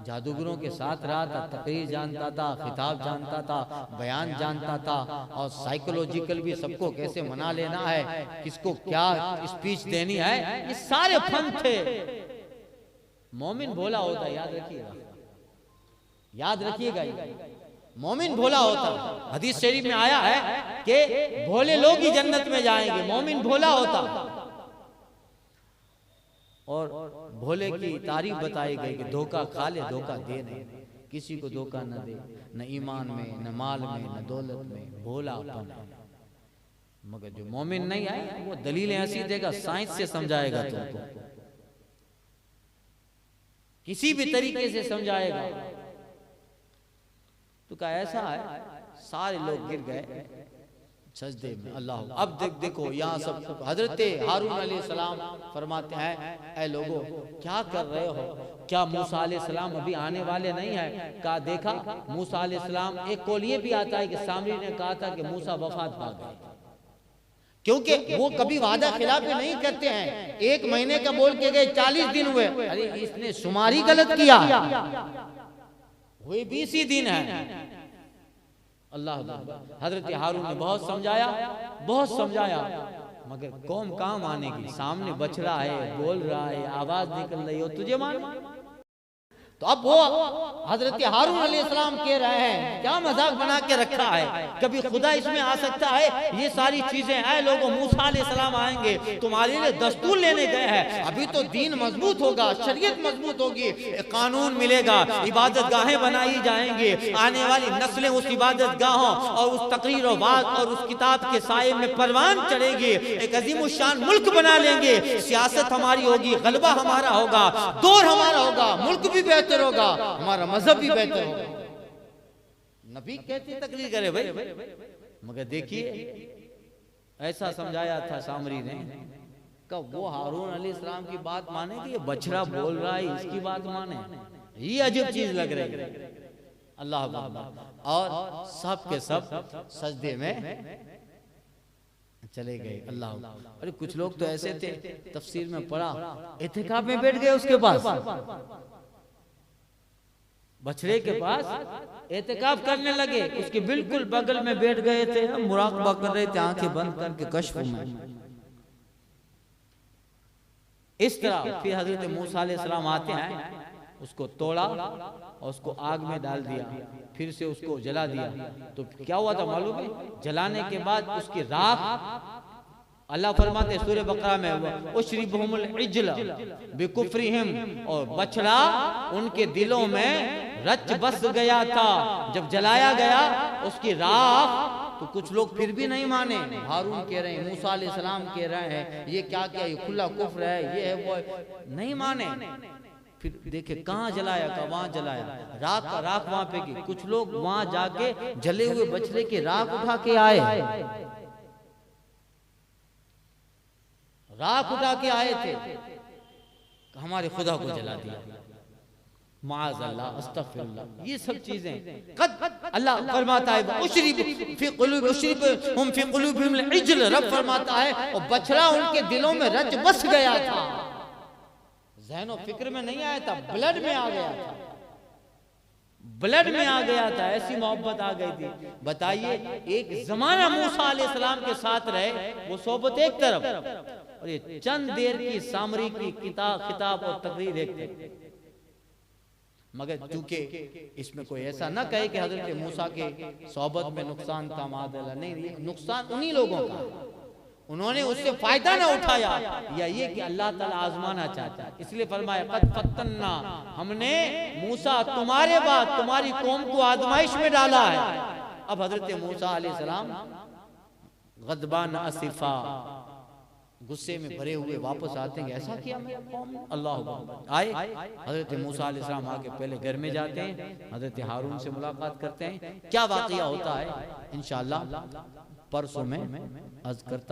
Speaker 1: जादूगरों के साथ रहा था, तकरीर जानता था, खिताब जानता था, बयान जानता था, और साइकोलॉजिकल भी सबको कैसे मना लेना है, किसको क्या स्पीच देनी है, ये सारे फन थे। मोमिन भोला होता, याद रखिएगा, मोमिन भोला होता। हदीस शरीफ में आया है कि भोले लोग ही जन्नत में जाएंगे, मोमिन भोला होता। और भोले की तारीफ बताई गई कि धोखा खा ले, धोखा दे नहीं, किसी को धोखा न दे, न ईमान में, न माल में, न दौलत में, भोलापन है। मगर जो मोमिन नहीं है वो दलीलें ऐसी देगा, साइंस से समझाएगा, तुमको किसी भी तरीके से समझाएगा। तो क्या ऐसा है, सारे लोग गिर गए सजदे में। अल्लाह, अब देखो यहाँ सब हजरत हारून अलैहिस्सलाम फरमाते हैं, ऐ लोगों क्या कर रहे हो? क्या मूसा अलैहिस्सलाम अभी आने वाले नहीं है? कहा देखा मूसा अलैहिस्सलाम, एक कौल ये भी आता है कि सामरी ने कहा था कि मूसा वफात पा गए, क्योंकि वो कभी वादा खिलाफी नहीं करते हैं। 1 महीने का बोल के गए, 40 दिन हुए, अरे इसने शुमारी गलत किया, हुए 20 ही दिन है। अल्लाह, हजरत हारून ने बहुत समझाया, मगर कौम कहाँ मानेगी? सामने बछड़ा है, बोल रहा है, आवाज निकल रही हो, तुझे माने? तो अब वो हजरत हारून अलैहिस्सलाम कह रहे हैं, क्या मजाक बना के रखा है, कभी खुदा इसमें आ सकता है? ये सारी चीजें, ऐ लोगों मूसा अलैहिस्सलाम आएंगे, तुम्हारे लिए दस्तूर लेने गए हैं, अभी तो दीन मजबूत होगा, शरीयत मजबूत होगी, कानून मिलेगा, इबादत गाहें बनाई जाएंगे, आने वाली नस्लें उस इबादत गाहों और उस तकरीर और बात और उस किताब के साये में परवान चढ़ेगी, एक अजीमुशान मुल्क बना लेंगे, सियासत हमारी होगी, गलबा हमारा होगा, दौर हमारा होगा, मुल्क भी बेहतर होगा, हमारा मजहब भी बेहतर होगा। नबी कहते तकरीर करे भाई, मगर देखिए ऐसा समझाया था सामरी ने, कब वो हारून अलैहिस्सलाम की बात माने कि ये बछड़ा बोल रहा है इसकी बात माने? ये अजीब चीज लग रही है। अल्लाह, और सब के सब सजदे में चले गए। अल्लाह, अरे कुछ लोग तो ऐसे थे, तफसीर में पढ़ा, इत्तिकाफ में बैठ गए उसके पास, बछड़े के पास इत्तिकाफ करने लगे, उसके बिल्कुल बगल में बैठ गए थे, मुराकबा कर रहे थे आंखें बंद करके कश्फ में। इस तरह फिर हजरत मूसा अलैहिस्सलाम आते हैं, उसको तोड़ा और उसको आग में डाल दिया, फिर से उसको जला दिया। तो क्या हुआ था मालूम है? जलाने के बाद उसकी राख, अल्लाह फरमाते सूरह बकरा में, उशरिबहुमुल इज्ल बिकुफ्रिहिम, और बछड़ा उनके दिलों में रच बस गया था। जब जलाया गया उसकी राख, तो कुछ लोग फिर भी नहीं माने। हारून कह रहे हैं, मूसा अलैहिस्सलाम कह रहे हैं, ये क्या क्या, ये खुला कुफ्र है, ये है वो है, नहीं माने। फिर देखे कहाँ जलाया था, वहां जलाया, राख का राख वहां पे की। कुछ लोग वहां जाके जले हुए बछड़े की राख उठा के आए, राख उठा के आए थे, हमारे खुदा को जला दिया, माअज़ल्लाह, अस्तग़फिरुल्लाह। ये सब चीजें अल्लाह फरमाता है, उशरिब फी क़ुलूब, उशरिबहुम फी क़ुलूबिहिम इज्ल, रब फरमाता है, और बछड़ा उनके दिलों में रच बस गया था, ज़हनो फिक्र में नहीं आया था, ब्लड में आ गया था, ब्लड में आ गया था, ऐसी मोहब्बत आ गई थी। बताइए, एक जमाना मूसा अलैहिस्सलाम के साथ रहे, वो सोबत एक तरफ, और ये चंद देर की सामरी की किताब और तकरीर एक तरफ। मगर चूंकि इसमें कोई ऐसा ना कहे कि हजरत मूसा के सोबत में नुकसान था, मादअल्लाह, नहीं, नुकसान उन्हीं लोगों का, उन्होंने उससे फायदा ना उठाया, या ये कि अल्लाह ताला आजमाना चाहता है, इसलिए फरमाया, क़द फ़त्तन्ना, हमने मूसा तुम्हारे बाद तुम्हारी कौम को आजमाइश में डाला है। अब हजरत मूसा अलैहिस्सलाम गदबान असिफा, गुस्से में भरे हुए वापस आते हैं, ऐसा किया मेरी कौम ने, अल्लाह अकबर। आए हजरत मूसा अलैहिस्सलाम आके पहले घर में जाते हैं, हजरत हारून से मुलाकात करते हैं, क्या वाक़या होता है इंशाअल्लाह परसों में अर्ज़ करता